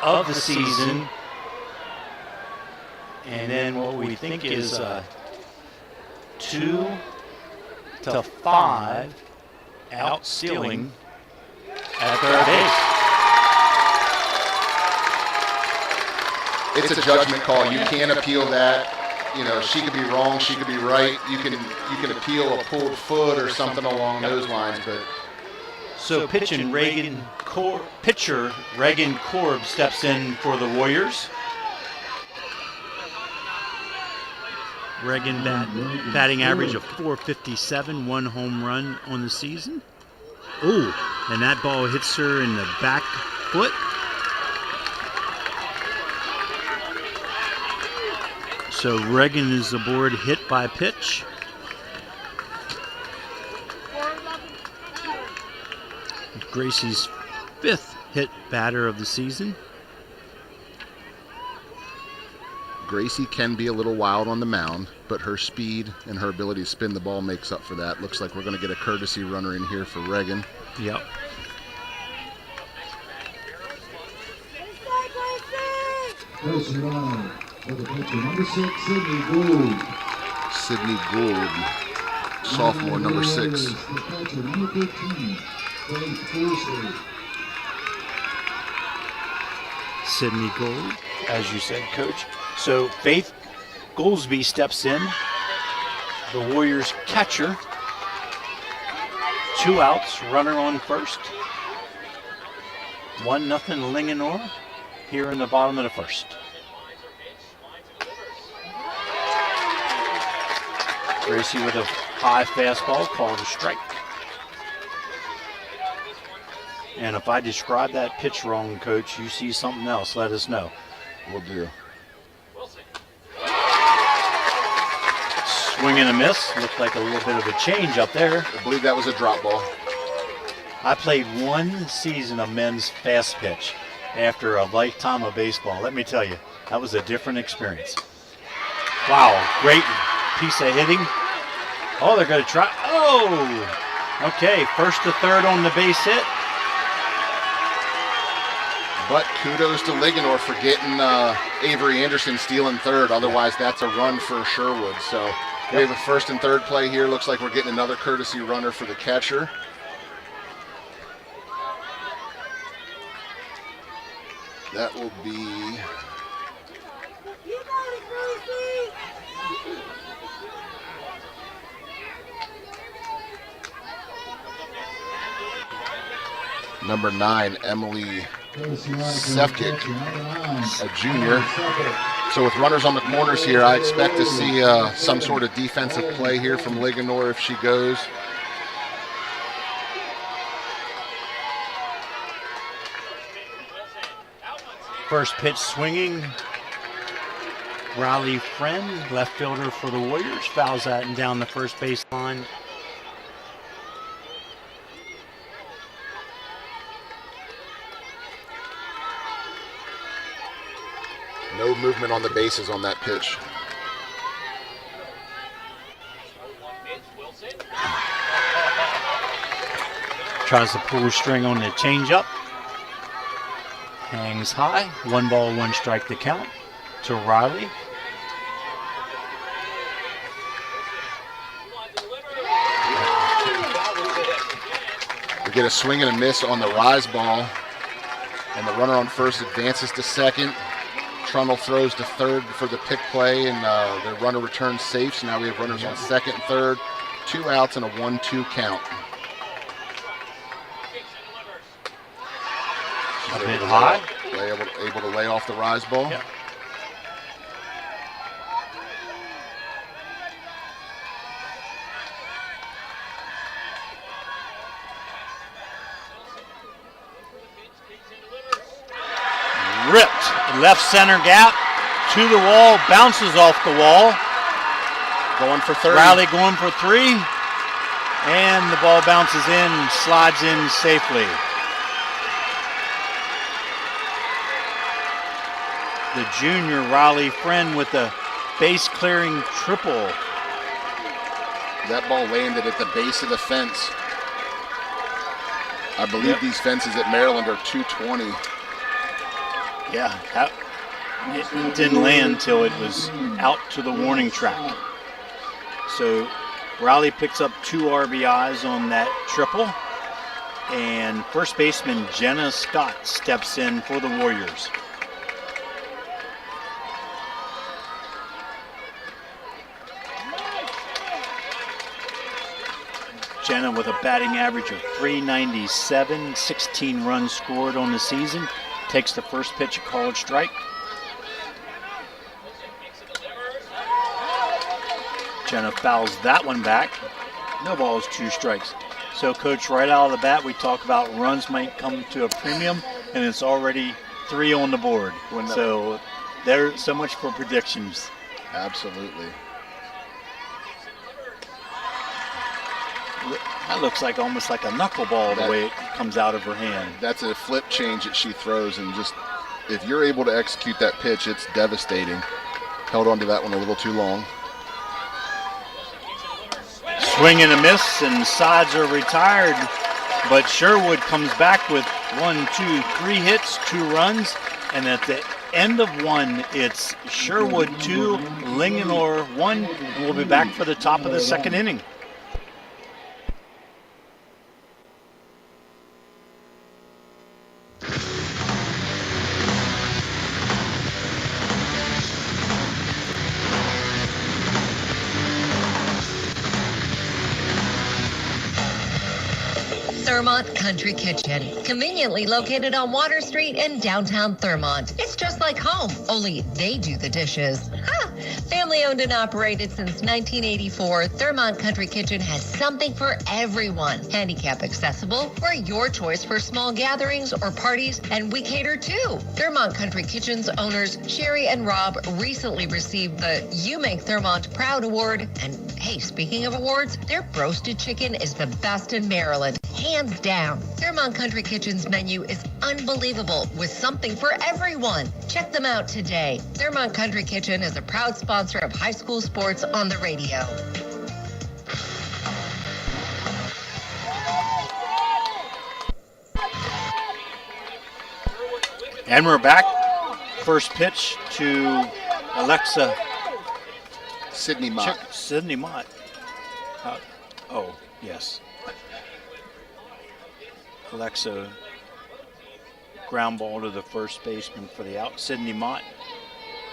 of the season. And then what we think is 2 to 5 out stealing at third base. It's a judgment call. You can't appeal that. You know, she could be wrong, she could be right. You can appeal a pulled foot or something along those lines, but so pitcher Reagan Korb steps in for the Warriors. Reagan batting average of .457, 1 home run on the season. Ooh, and that ball hits her in the back foot. So Reagan is aboard hit by pitch. Gracie's 5th hit batter of the season. Gracie can be a little wild on the mound, but her speed and her ability to spin the ball makes up for that. Looks like we're going to get a courtesy runner in here for Reagan. Yep. Courtesy runner for the pitcher, number 6, Sydney Gould. Sydney Gould, sophomore, number 6. The catcher, number 13, Faith Foolsley. Sydney Gould, as you said, Coach. So Faith Goolsby steps in, the Warriors catcher. 2 outs, runner on first. 1-0 Linganore here in the bottom of the first. Gracie with a high fastball called a strike. And if I describe that pitch wrong, Coach, you see something else, let us know. Will do. Swing and a miss. Looked like a little bit of a change up there. I believe that was a drop ball. I played 1 season of men's fast pitch after a lifetime of baseball. Let me tell you, that was a different experience. Wow, great piece of hitting. Oh, they're going to try. Oh, okay. First to third on the base hit. But kudos to Linganore for getting Avery Anderson stealing third. Otherwise, that's a run for Sherwood. So we have a first and third play here. Looks like we're getting another courtesy runner for the catcher. That will be number 9, Emily Sefkic, a junior. So with runners on the corners here, I expect to see some sort of defensive play here from Ligonor if she goes. First pitch swinging. Riley Friend, left fielder for the Warriors, fouls that and down the first baseline. No movement on the bases on that pitch. Tries to pull string on the changeup. Hangs high. 1 ball, 1 strike to count to Riley. We get a swing and a miss on the rise ball. And the runner on first advances to second. Trundle throws to third for the pick play, and the runner returns safe. So now we have runners on second and third. 2 outs and a 1-2 count. A bit high. Able to lay off the rise ball. Yep. Ripped. Left center gap to the wall. Bounces off the wall. Going for third. Riley going for 3. And the ball bounces in and slides in safely. The junior Riley Friend with the base clearing triple. That ball landed at the base of the fence. I believe these fences at Maryland are 220. Yeah, it didn't land till it was out to the warning track. So Riley picks up 2 RBIs on that triple. And first baseman Jenna Scott steps in for the Warriors. Jenna with a batting average of .397, 16 runs scored on the season. Takes the first pitch, a called strike. Jenna fouls that one back. No balls, 2 strikes. So, Coach, right out of the bat, we talk about runs might come to a premium, and it's already 3 on the board. So, there's so much for predictions. Absolutely. That looks like almost like a knuckleball the way it comes out of her hand. That's a flip change that she throws, and just if you're able to execute that pitch, it's devastating. Held on to that one a little too long. Swing and a miss, and sides are retired. But Sherwood comes back with 1, 2, 3 hits, 2 runs, and at the end of 1, it's Sherwood 2, Ligonor 1, and we'll be back for the top of the second inning. Thurmont Country Kitchen, conveniently located on Water Street in downtown Thurmont. It's just like home, only they do the dishes. Family owned and operated since 1984, Thurmont Country Kitchen has something for everyone. Handicap accessible, we're your choice for small gatherings or parties, and we cater too. Thurmont Country Kitchen's owners, Sherry and Rob, recently received the You Make Thurmont Proud Award. And hey, speaking of awards, their roasted chicken is the best in Maryland. Hands down. Thurmont Country Kitchen's menu is unbelievable with something for everyone. Check them out today. Thurmont Country Kitchen is a proud sponsor of high school sports on the radio. And we're back. First pitch to Alexa. Sydney Mott. Sydney Mott. Oh, yes. Alexa Ground ball to the first baseman for the out. Sidney Mott,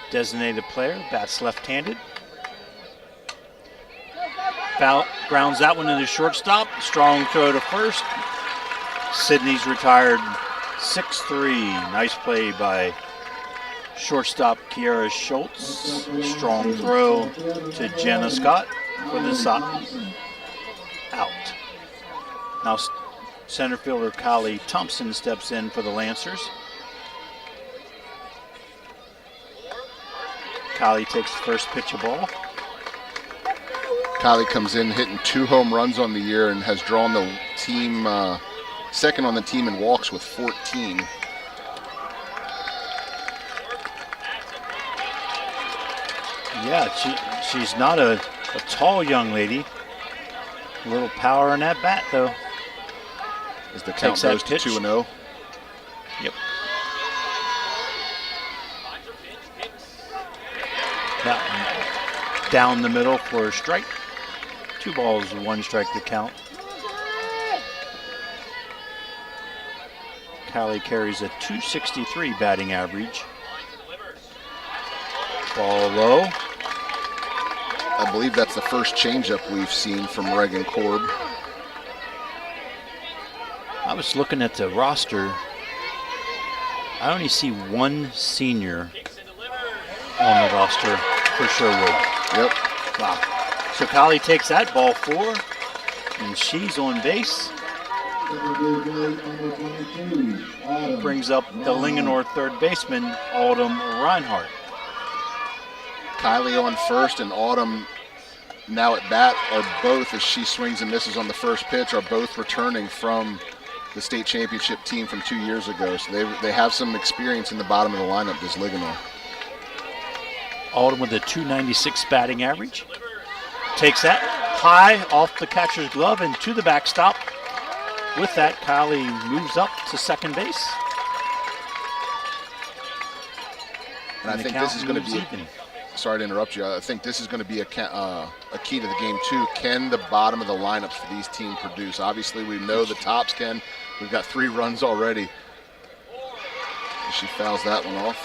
designated player, bats left-handed. Grounds that one to the shortstop. Strong throw to first. Sidney's retired 6-3. Nice play by shortstop Kiara Schultz. Strong throw to Jenna Scott for the out. Now center fielder Kylie Thompson steps in for the Lancers. Kylie takes the first pitch of ball. Kylie comes in hitting 2 home runs on the year and has drawn the team second on the team in walks with 14. Yeah, she's not a tall young lady. A little power in that bat, though. As the count goes to 2-0. Yep. Now, down the middle for a strike. 2 balls, 1 strike to count. Callie carries a .263 batting average. Ball low. I believe that's the first changeup we've seen from Reagan Korb. I was looking at the roster. I only see 1 senior on the roster for Sherwood. Yep. Wow. So Callie takes that ball 4, and she's on base. Brings up the Linganore third baseman, Autumn Reinhardt. Kylie on first and Autumn now at bat are both, as she swings and misses on the first pitch, are both returning from the state championship team from 2 years ago. So they have some experience in the bottom of the lineup, this Linganore. Autumn with a .296 batting average. Takes that high off the catcher's glove and to the backstop. With that, Kylie moves up to second base. And I think this is going to be, sorry to interrupt you, I think this is going to be a key to the game too. Can the bottom of the lineups for these teams produce? Obviously we know the tops can. We've got 3 runs already. She fouls that one off.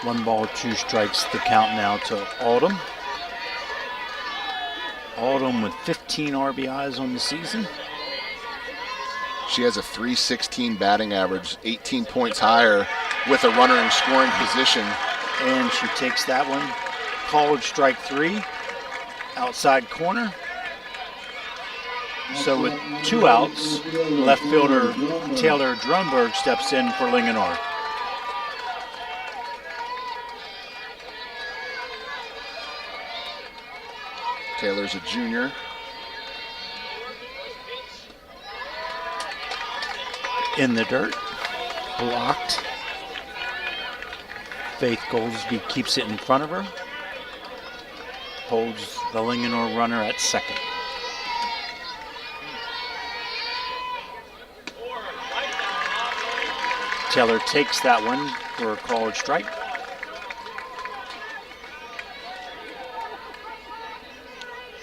1 ball, 2 strikes, the count now to Autumn. Autumn with 15 RBIs on the season. She has a .316 batting average, 18 points higher with a runner in scoring position. And she takes that one. Called strike 3, outside corner. So with 2 outs, left fielder Taylor Drunberg steps in for Linganore. Taylor's a junior. In the dirt, blocked. Faith Goldsby keeps it in front of her. Holds the Linganore runner at second. Taylor takes that one for a called strike.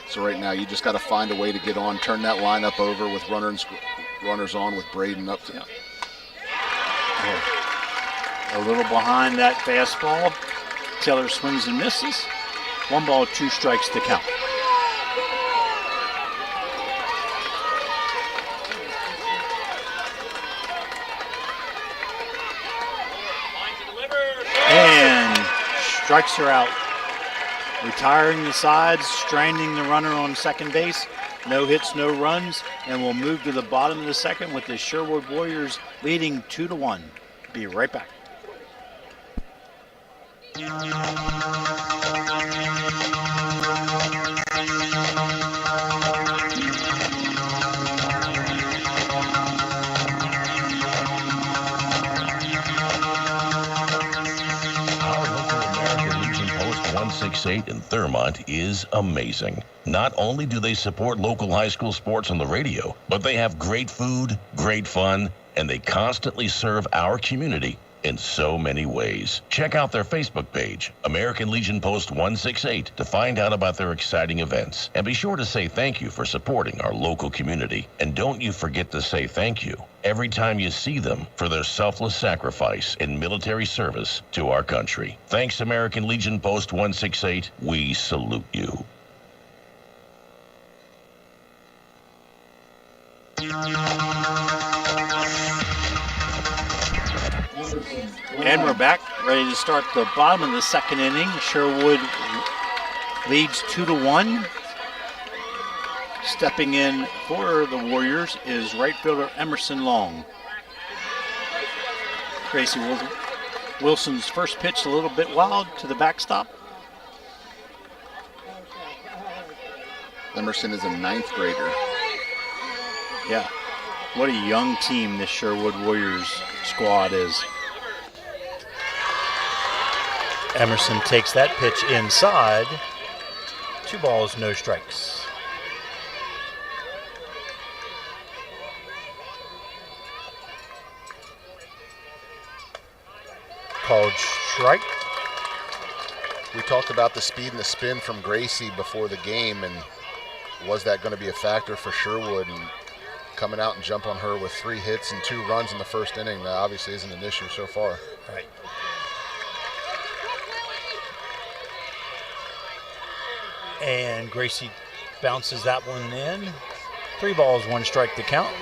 So right now you just got to find a way to get on, turn that lineup over with runners on with Braden up to. A little behind that fastball. Taylor swings and misses. 1 ball, 2 strikes to count. And strikes her out. Retiring the sides, stranding the runner on second base. No hits, no runs, and we'll move to the bottom of the second with the Sherwood Warriors leading 2-1. Be right back. In Thurmont is amazing. Not only do they support local high school sports on the radio, but they have great food, great fun, and they constantly serve our community in so many ways. Check out their Facebook page, American Legion Post 168, to find out about their exciting events. And be sure to say thank you for supporting our local community. And don't you forget to say thank you every time you see them for their selfless sacrifice in military service to our country. Thanks, American Legion Post 168. We salute you. And we're back, ready to start the bottom of the second inning. Sherwood leads 2-1. Stepping in for the Warriors is right fielder Emerson Long. Gracie Wilson's first pitch a little bit wild to the backstop. Emerson is a 9th grader. Yeah, what a young team this Sherwood Warriors squad is. Emerson takes that pitch inside. 2 balls, no strikes. Called strike. We talked about the speed and the spin from Gracie before the game, and was that going to be a factor for Sherwood? And coming out and jump on her with 3 hits and 2 runs in the first inning, that obviously isn't an issue so far. Right. And Gracie bounces that one in. 3 balls, 1 strike to count.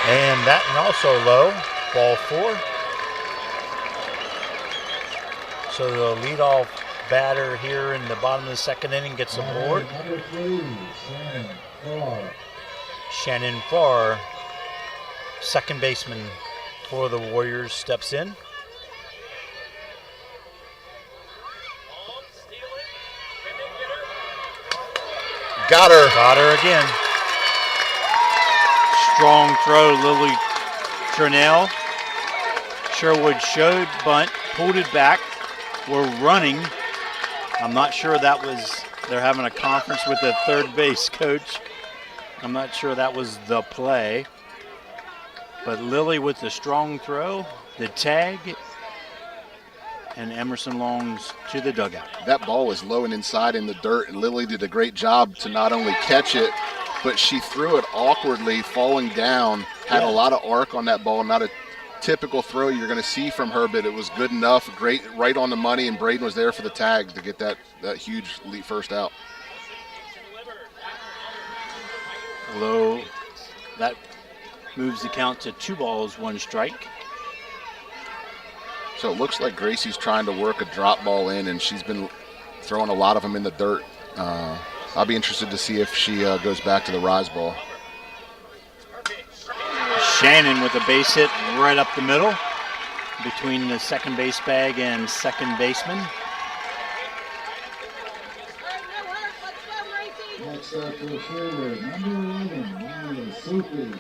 And that one also low, ball 4. So the leadoff batter here in the bottom of the second inning gets aboard. Number 3, Shannon Farr. Shannon Farr, second baseman for the Warriors, steps in. Got her. Got her again. Strong throw, Lily Turnell. Sherwood showed bunt, pulled it back. We're running. I'm not sure that was, they're having a conference with the third base coach. I'm not sure that was the play. But Lily with the strong throw, the tag, and Emerson Long's to the dugout. That ball was low and inside in the dirt, and Lily did a great job to not only catch it, but she threw it awkwardly, falling down, had a lot of arc on that ball, not a typical throw you're going to see from her, but it was good enough, great, right on the money, and Braden was there for the tag to get that huge lead first out. Low, that moves the count to 2 balls, 1 strike. So it looks like Gracie's trying to work a drop ball in, and she's been throwing a lot of them in the dirt. I'll be interested to see if she goes back to the rise ball. Shannon with a base hit right up the middle between the second base bag and second baseman. Next up for forward, number 11, Sufi.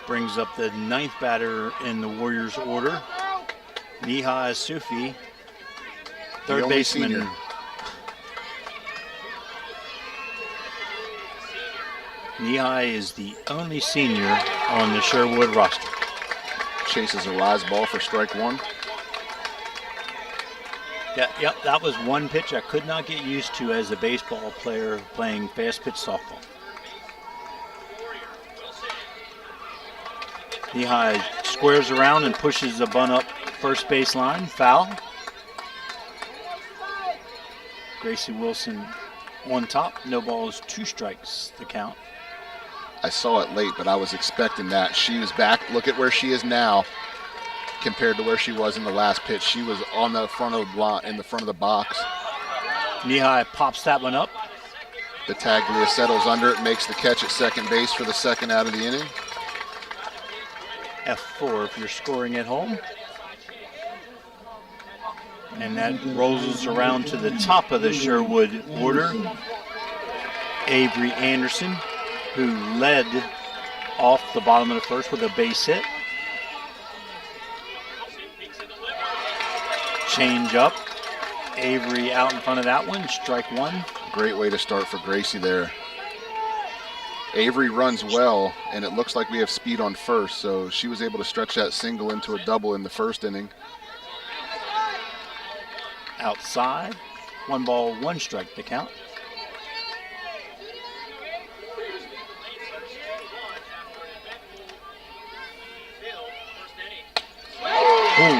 Brings up the 9th batter in the Warriors order. Neha Sufi, third baseman. Senior. Nehi is the only senior on the Sherwood roster. Chases a rise ball for strike 1. Yeah, that was one pitch I could not get used to as a baseball player playing fast pitch softball. Nehi squares around and pushes the bunt up first base line. Foul. Gracie Wilson on top. No balls, 2 strikes to count. I saw it late, but I was expecting that. She was back. Look at where she is now compared to where she was in the last pitch. She was on the front of the block, in the front of the box. Nehi pops that one up. Battaglia settles under it, makes the catch at second base for the second out of the inning. F4 if you're scoring at home. And that rolls us around to the top of the Sherwood order. Avery Anderson, who led off the bottom of the first with a base hit. Change up. Avery out in front of that one, strike 1. Great way to start for Gracie there. Avery runs well, and it looks like we have speed on first, so she was able to stretch that single into a double in the first inning. Outside, 1 ball, 1 strike to count. Ooh.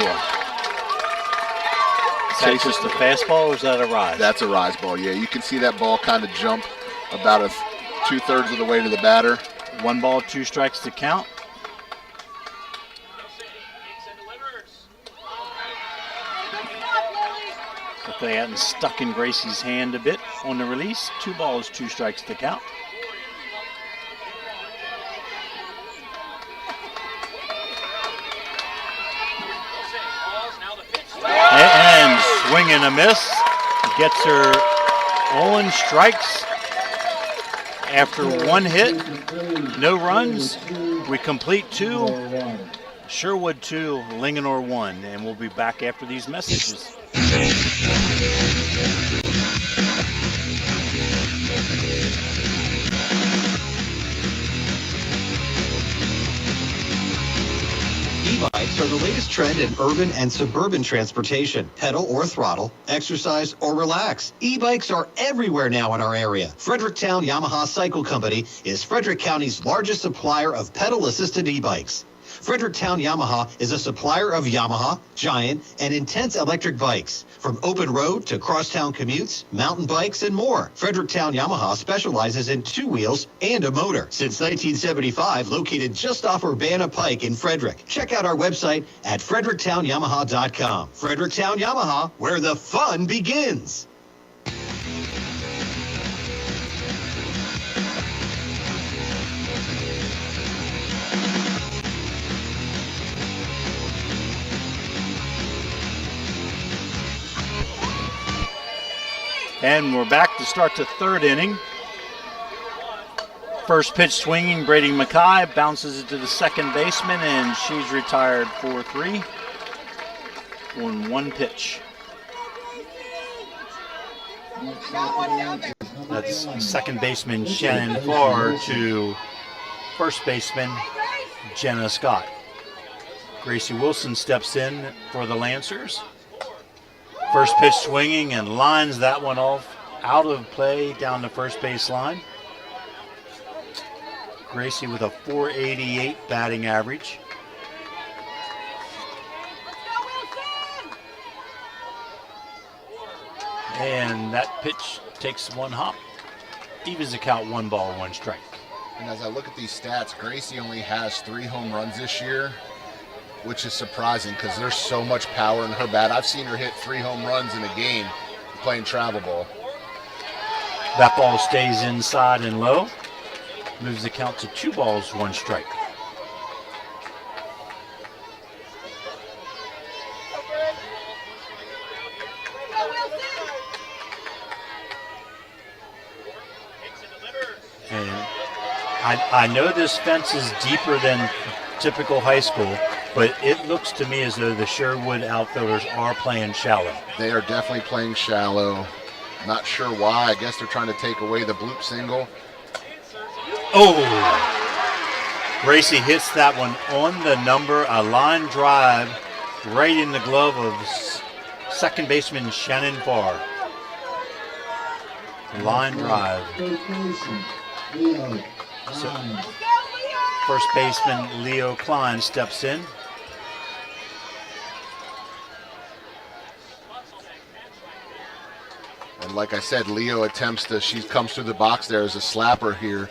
Is that just a fastball or is that a rise? That's a rise ball, yeah. You can see that ball kind of jump about 2/3 of the way to the batter. 1 ball, 2 strikes to count. If they hadn't stuck in Gracie's hand a bit on the release, 2 balls, 2 strikes to count. And swing and a miss. Gets her Owen strikes. After 1 hit, no runs. We complete 2. Sherwood 2, Linganore 1. And we'll be back after these messages. E-bikes are the latest trend in urban and suburban transportation. Pedal or throttle, exercise or relax. E-bikes are everywhere now in our area. Fredericktown Yamaha Cycle Company is Frederick County's largest supplier of pedal-assisted e-bikes. Fredericktown Yamaha is a supplier of Yamaha, Giant, and Intense electric bikes. From open road to crosstown commutes, mountain bikes, and more. Fredericktown Yamaha specializes in 2 wheels and a motor. Since 1975, located just off Urbana Pike in Frederick. Check out our website at fredericktown.yamaha.com. Fredericktown Yamaha, where the fun begins. And we're back to start the 3rd inning. First pitch swinging, Brady Mackay bounces it to the second baseman, and she's retired 4-3 on 1 pitch. That's second baseman Shannon Farr to first baseman Jenna Scott. Gracie Wilson steps in for the Lancers. First pitch swinging and lines that one off out of play down the first base line. Gracie with a .488 batting average. And that pitch takes 1 hop. Evens the count, 1 ball, 1 strike. And as I look at these stats, Gracie only has 3 home runs this year, which is surprising because there's so much power in her bat. I've seen her hit 3 home runs in a game playing travel ball. That ball stays inside and low. Moves the count to 2 balls, 1 strike. And I know this fence is deeper than typical high school, but it looks to me as though the Sherwood outfielders are playing shallow. They are definitely playing shallow. Not sure why. I guess they're trying to take away the bloop single. Oh! Gracie hits that one on the number, a line drive right in the glove of second baseman Shannon Farr. Line drive. So, first baseman Leo Klein steps in. And like I said, Leo attempts to, she comes through the box there as a slapper here.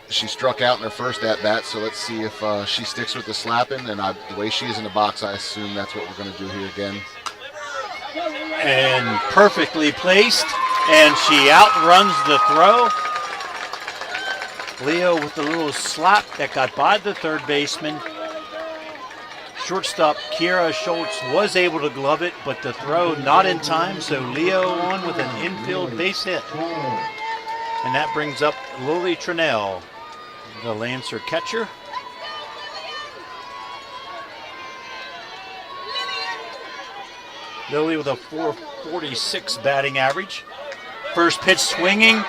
She struck out in her first at-bat, so let's see if she sticks with the slapping. And the way she is in the box, I assume that's what we're going to do here again. And perfectly placed, and she outruns the throw. Leo with a little slap that got by the third baseman. Shortstop Kiera Schultz was able to glove it, but the throw not in time, so Leo on with an infield base hit. And that brings up Lily Trinnell, the Lancer catcher. Lily with a .446 batting average. First pitch swinging,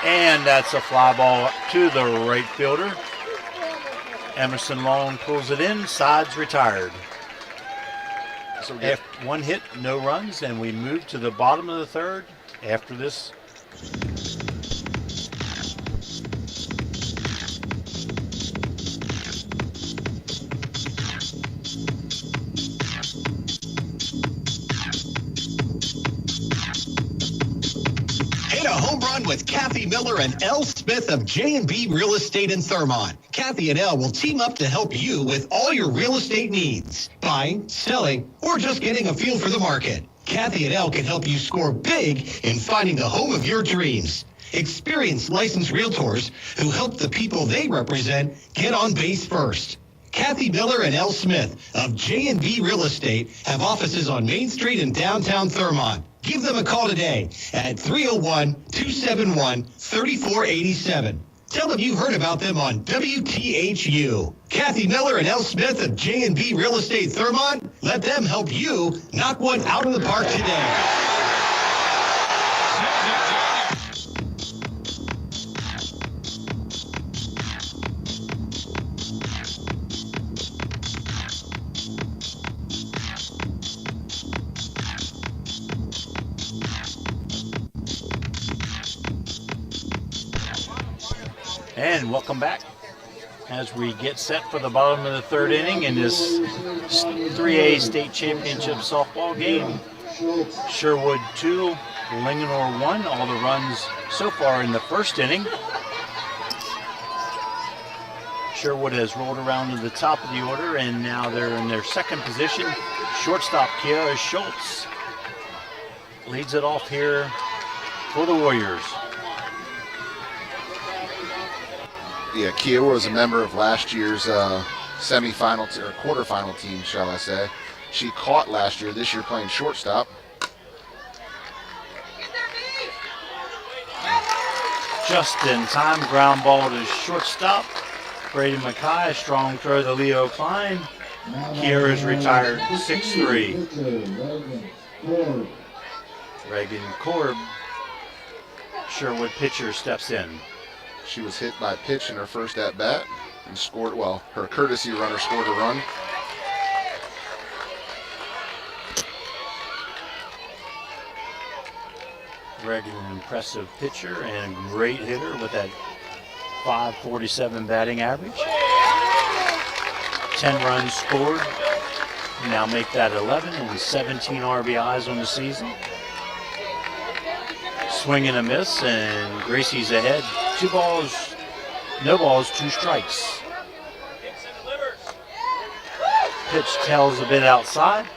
And that's a fly ball to the right fielder. Emerson Long pulls it in, sides retired. So After one hit, no runs, and we move to the bottom of the third after this. Hit a home run with Kathy Miller and Elle Smith of J&B Real Estate in Thurmont. Kathy and Elle will team up to help you with all your real estate needs. Buying, selling, or just getting a feel for the market. Kathy and Elle can help you score big in finding the home of your dreams. Experienced licensed realtors who help the people they represent get on base first. Kathy Miller and Elle Smith of J&B Real Estate have offices on Main Street in downtown Thurmont. Give them a call today at 301-271-3487. Tell them you heard about them on WTHU. Kathy Miller and Elle Smith of J&B Real Estate Thurmont, let them help you knock one out of the park today. And welcome back as we get set for the bottom of the third inning in this 3A state championship softball game. Sherwood 2, Linganore 1. All the runs so far in the first inning. Sherwood has rolled around to the top of the order, and now they're in their second position. Shortstop Kiara Schultz leads it off here for the Warriors. Yeah, Kiara was a member of last year's semifinal or quarterfinal team, shall I say. She caught last year, this year playing shortstop. Just in time, ground ball to shortstop. Brady Mackay, strong throw to Leo Klein. Kiara is retired 6-3. Reagan Korb, Sherwood pitcher, steps in. She was hit by a pitch in her first at-bat and scored, well, her courtesy runner scored a run. Reagan, an impressive pitcher and a great hitter with that .547 batting average. 10 runs scored. Now make that 11 and 17 RBIs on the season. Swing and a miss, and Gracie's ahead. 2 balls, no balls, 2 strikes. Pitch tails a bit outside.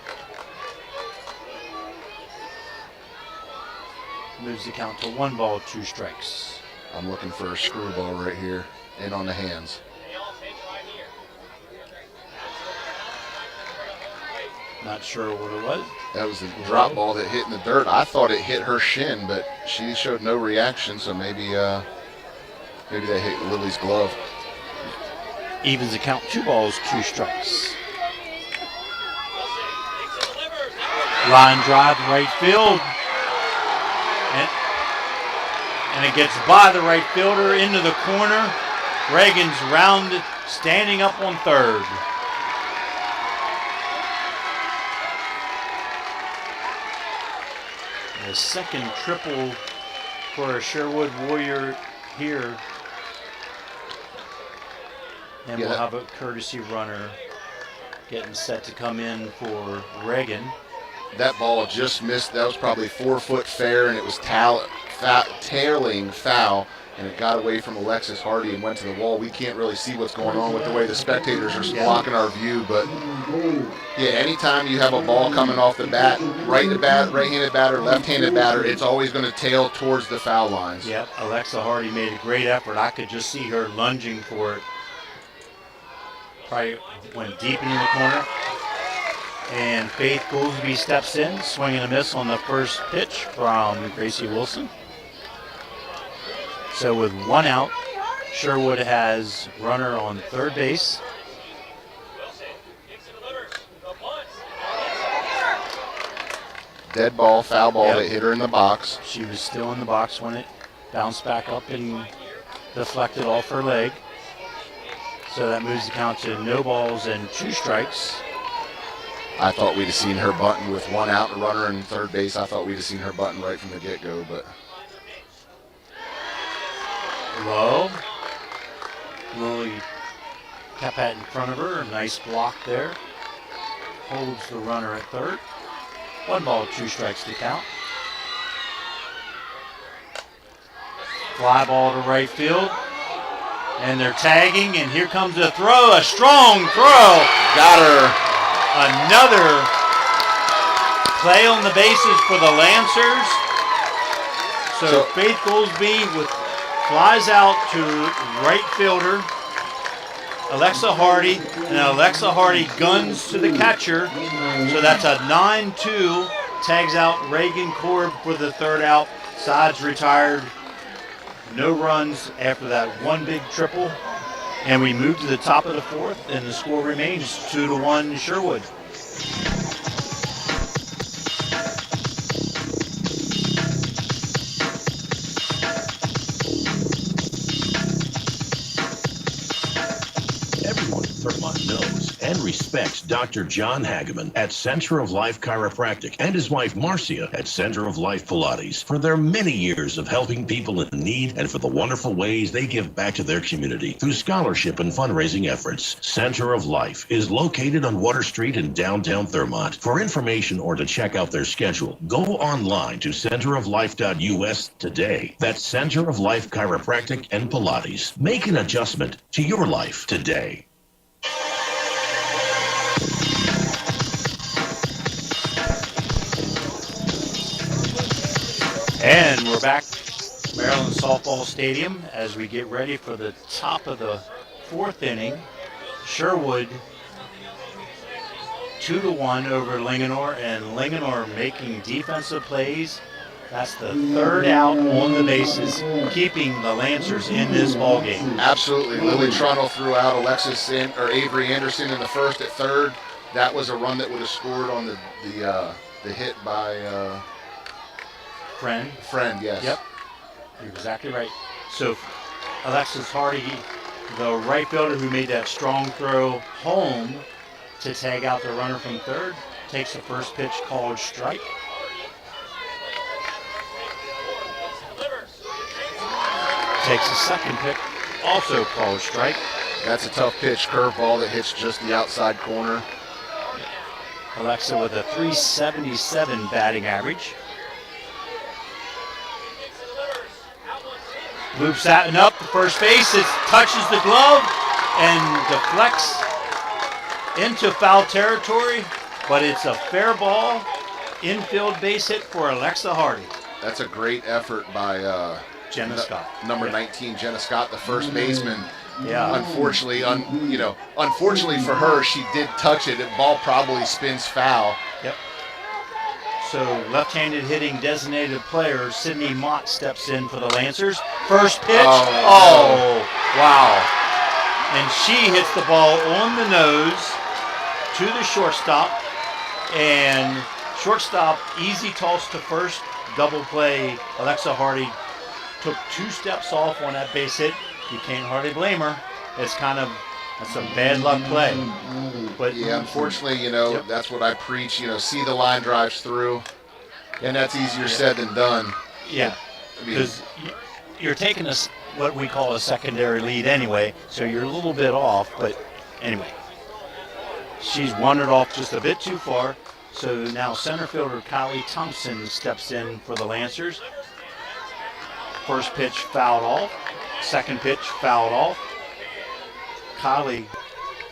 Moves the count to 1 ball, 2 strikes. I'm looking for a screwball right here, in on the hands. Not sure what it was. That was a drop ball that hit in the dirt. I thought it hit her shin, but she showed no reaction, so maybe maybe that hit Lily's glove. Evens the count, 2 balls, 2 strikes. Line drive to right field. And it gets by the right fielder into the corner. Reagan's rounded, standing up on third. The second triple for a Sherwood Warrior here. And we'll have a courtesy runner getting set to come in for Reagan. That ball just missed. That was probably 4 foot fair, and it was tailing foul, and it got away from Alexis Hardy and went to the wall. We can't really see what's going on with the way the spectators are blocking our view, but yeah, anytime you have a ball coming off the bat, right-handed batter, left-handed batter, it's always going to tail towards the foul lines. Yep, Alexa Hardy made a great effort. I could just see her lunging for it. Probably went deep into the corner. And Faith Goolsby steps in, swing and a miss on the first pitch from Gracie Wilson. So with 1 out, Sherwood has runner on third base. Dead ball, foul ball that hit her in the box. She was still in the box when it Bounced back up and deflected off her leg. So that moves the count to no balls and 2 strikes. I thought we'd have seen her bunting with 1 out and a runner in third base. I thought we'd have seen her bunting right from the get-go, but... Low. Lily kept that in front of her. Nice block there. Holds the runner at third. 1 ball, 2 strikes to count. Fly ball to right field. And they're tagging, and here comes a throw, a strong throw. Got her. Another play on the bases for the Lancers. So Faith Goolsby flies out to right fielder, Alexa Hardy, and Alexa Hardy guns to the catcher. So that's a 9-2. Tags out Reagan Korb for the 3rd out. Sides retired. No runs after that 1 big triple. And we move to the top of the 4th, and the score remains 2-1 Sherwood. Everyone in Thurmont knows and respects Dr. John Hageman at Center of Life Chiropractic and his wife Marcia at Center of Life Pilates for their many years of helping people in need and for the wonderful ways they give back to their community through scholarship and fundraising efforts. Center of Life is located on Water Street in downtown Thurmont. For information or to check out their schedule, go online to centeroflife.us today. That's Center of Life Chiropractic and Pilates. Make an adjustment to your life today. And we're back Maryland Softball Stadium as we get ready for the top of the 4th inning. Sherwood 2-1 over Linganore, and Linganore making defensive plays. That's the 3rd out on the bases, keeping the Lancers in this ball game. Absolutely. Lily Trundle threw out Avery Anderson in the 1st at 3rd. That was a run that would have scored on the hit by Friend, yes. Yep, you're exactly right. So Alexis Hardy, the right fielder who made that strong throw home to tag out the runner from 3rd, takes the first pitch called strike. Takes the second pitch, also called strike. That's a tough pitch, curveball that hits just the outside corner. Alexa with a .377 batting average. Loops that and up to first base. It touches the glove and deflects into foul territory, but it's a fair ball. Infield base hit for Alexa Hardy. That's a great effort by Jenna Scott. Number 19, Jenna Scott, the first baseman. Yeah. Unfortunately, unfortunately for her, she did touch it. The ball probably spins foul. Yep. So left-handed hitting designated player Sydney Mott steps in for the Lancers. First pitch. Oh, wow. And she hits the ball on the nose to the shortstop. And shortstop, easy toss to first, double play. Alexa Hardy took 2 steps off on that base hit. You can't hardly blame her. That's a bad luck play. But yeah, unfortunately, that's what I preach. See the line drives through, and that's easier said than done. Yeah, because you're taking what we call a secondary lead anyway, so you're a little bit off. But anyway, she's wandered off just a bit too far. So now center fielder Kylie Thompson steps in for the Lancers. First pitch fouled off. Second pitch fouled off. Kylie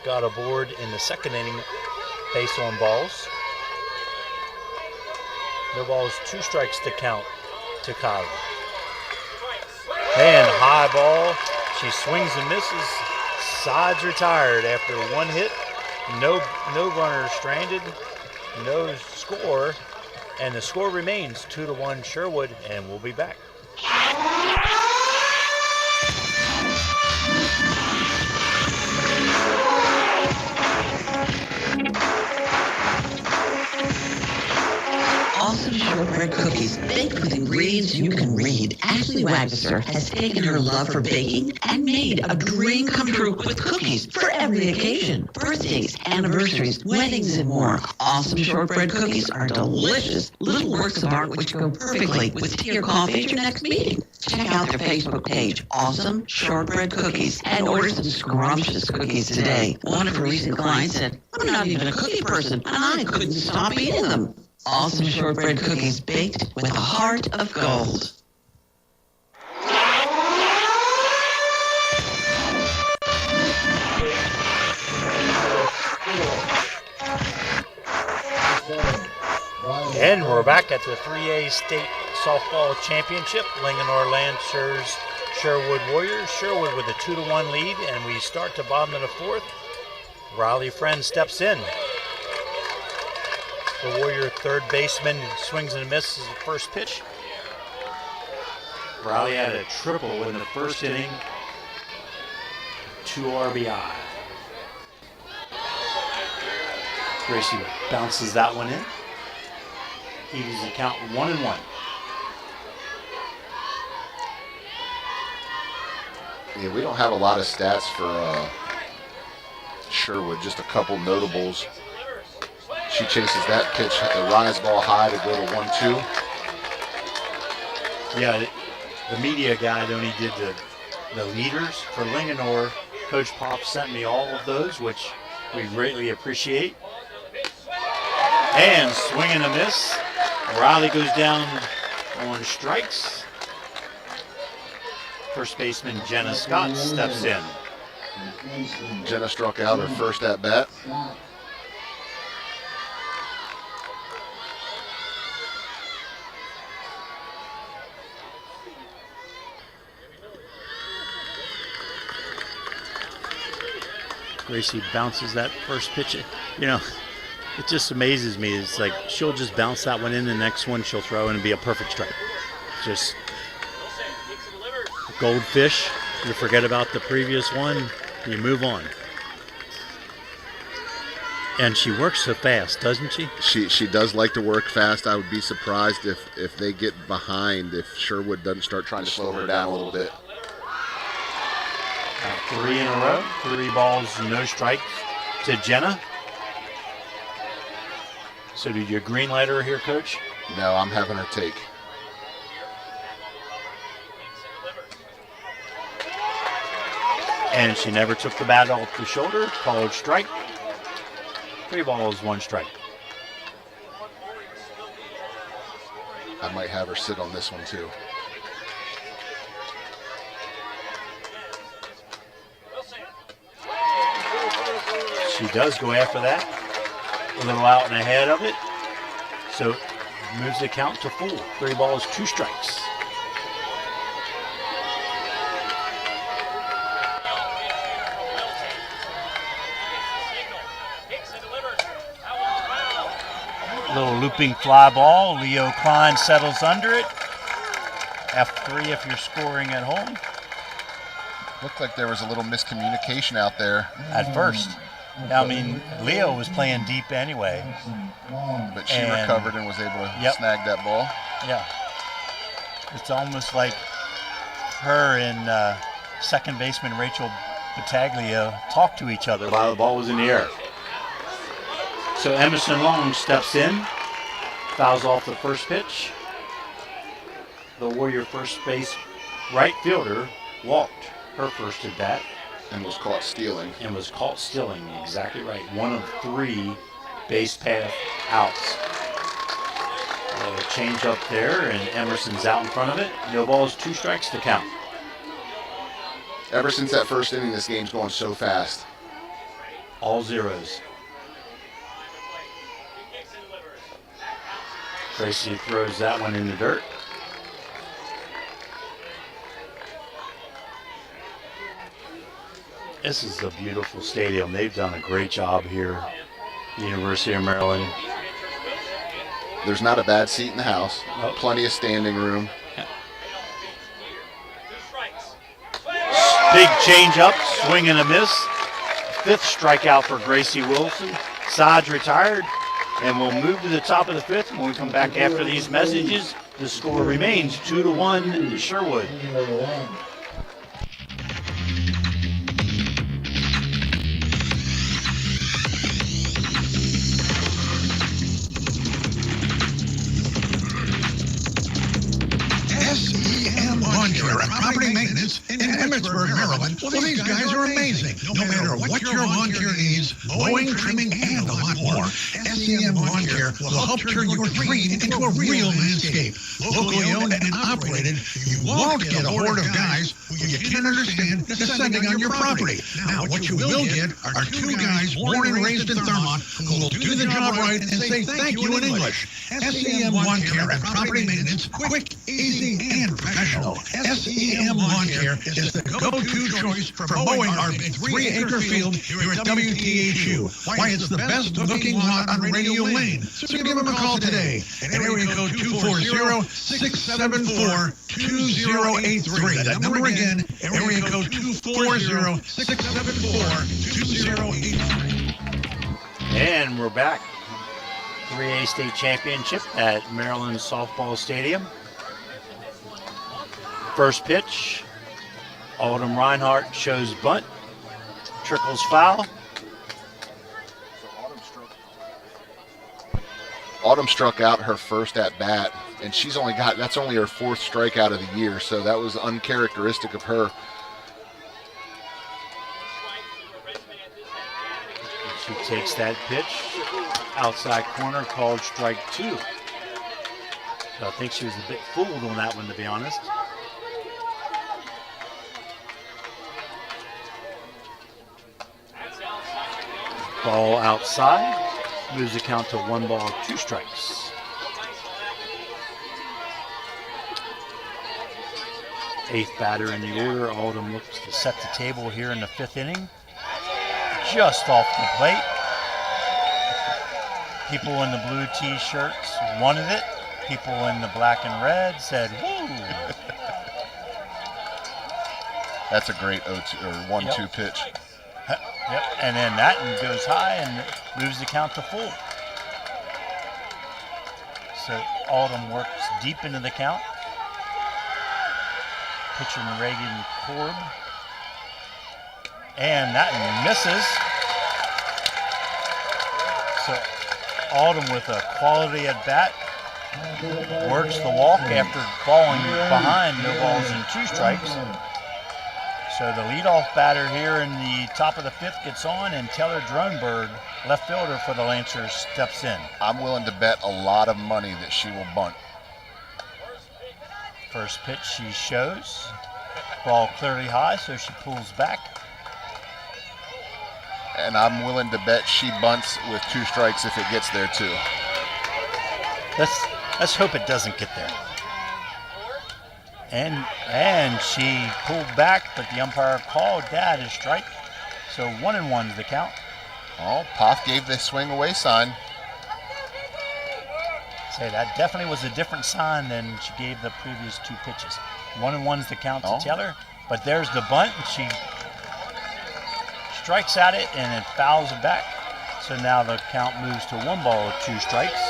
got aboard in the second inning based on balls. No balls, 2 strikes to count to Kylie. And high ball. She swings and misses. Sides retired after 1 hit. No runner stranded. No score. And the score remains 2-1 Sherwood, and we'll be back. awesome shortbread cookies baked with ingredients you can read. Ashley Wagner has taken her love for baking and made a dream come true with cookies for every occasion. Birthdays, anniversaries, weddings, and more. Awesome shortbread cookies are delicious little works of art which go perfectly with tea or coffee at your next meeting. Check out their Facebook page, Awesome Shortbread Cookies, and order some scrumptious cookies today. One of her recent clients said, "I'm not even a cookie person, and I couldn't stop eating them." Awesome shortbread cookies baked with a heart of gold. And we're back at the 3A State Softball Championship. Linganore Lancers, Sherwood Warriors. Sherwood with a 2-1 lead, and we start to bottom of the fourth. Riley Friend steps in. The Warrior third baseman swings and misses the first pitch. Riley had a triple in the first inning. 2 RBI. Gracie bounces that one in. Evens the count 1-1. Yeah, we don't have a lot of stats for Sherwood, just a couple notables. She chases that pitch, a rise ball high to go to 1-2. Yeah, the media guide only did the leaders for Linganore. Coach Pop sent me all of those, which we greatly appreciate. And swing and a miss. Riley goes down on strikes. First baseman Jenna Scott steps in. Jenna struck out her first at bat. Gracie bounces that first pitch. You know, it just amazes me. It's like she'll just bounce that one in, the next one she'll throw and it'll be a perfect strike. Just goldfish. You forget about the previous one, you move on. And she works so fast, doesn't she? She does like to work fast. I would be surprised if they get behind, if Sherwood doesn't start trying to slow her down a little bit. 3 in a row, 3 balls, no strikes to Jenna. So did you green light her here, Coach? No, I'm having her take. And she never took the bat off the shoulder. Called strike. 3 balls, 1 strike. I might have her sit on this one too. She does go after that. A little out and ahead of it. So moves the count to 4. 3 balls, 2 strikes. Little looping fly ball. Leo Klein settles under it. F3 if you're scoring at home. Looked like there was a little miscommunication out there. At first. I mean, Leo was playing deep anyway. But she recovered and was able to snag that ball. Yeah. It's almost like her and second baseman Rachel Battaglia talked to each other while the ball was in the air. So Emerson Long steps in, fouls off the first pitch. The Warrior first base right fielder walked her first at bat. And was caught stealing. Exactly right. 1 of 3 base path outs. Change up there, and Emerson's out in front of it. No balls, 2 strikes to count. Ever since that first inning, this game's going so fast. All zeros. Gracie throws that one in the dirt. This is a beautiful stadium. They've done a great job here, University of Maryland. There's not a bad seat in the house. Nope. Plenty of standing room. Yeah. Big change up, swing and a miss. 5th strikeout for Gracie Wilson. Sides retired. And we'll move to the top of the fifth. When we come back after these messages, the score remains 2-1 Sherwood. SEM Lawn Care and Property Maintenance in Emmitsburg, Maryland. Well, these guys are amazing. No matter what your lawn care needs, mowing, trimming, and a lot more, SEM Lawn Care will help turn your dream into a real landscape. Locally owned and operated, you won't get a horde of guys who you can't understand descending on your property. Now, what you will get are two guys born and raised in Thurmont who will do the job right and say thank you in English. SEM Lawn Care and Property Maintenance, quick, easy, and professional. SEM Lawn Care is the go-to choice for mowing our big 3-acre field here at WTHU. Why, it's the best-looking lot on Radio Lane. So give them a call today at area code 240-674-2083. That number again, area code 240-674-2083. And we're back. 3A state championship at Maryland Softball Stadium. First pitch, Autumn Reinhardt shows bunt, trickles foul. Autumn struck out her first at bat, and that's only her 4th strikeout of the year, so that was uncharacteristic of her. She takes that pitch, outside corner, called strike 2. So I think she was a bit fooled on that one, to be honest. Ball outside, moves the count to 1 ball, 2 strikes. 8th batter in the order. Autumn looks to set the table here in the 5th inning. Just off the plate. People in the blue t-shirts wanted it. People in the black and red said, woo. That's a great 1-2 pitch. Yep, and then that one goes high and moves the count to full. So Autumn works deep into the count. Pitcher Reagan Korb. And that misses. So Autumn with a quality at bat. Works the walk after falling behind, no balls and 2 strikes. So the leadoff batter here in the top of the 5th gets on, and Taylor Dronberg, left fielder for the Lancers, steps in. I'm willing to bet a lot of money that she will bunt. First pitch she shows. Ball clearly high, so she pulls back. And I'm willing to bet she bunts with 2 strikes if it gets there too. Let's hope it doesn't get there. And she pulled back, but the umpire called that a strike. So 1-1 is the count. Oh, Poff gave the swing away sign. Say that definitely was a different sign than she gave the previous 2 pitches. 1-1 is the count to Taylor, but there's the bunt, and she strikes at it, and it fouls it back. So now the count moves to 1 ball, 2 strikes.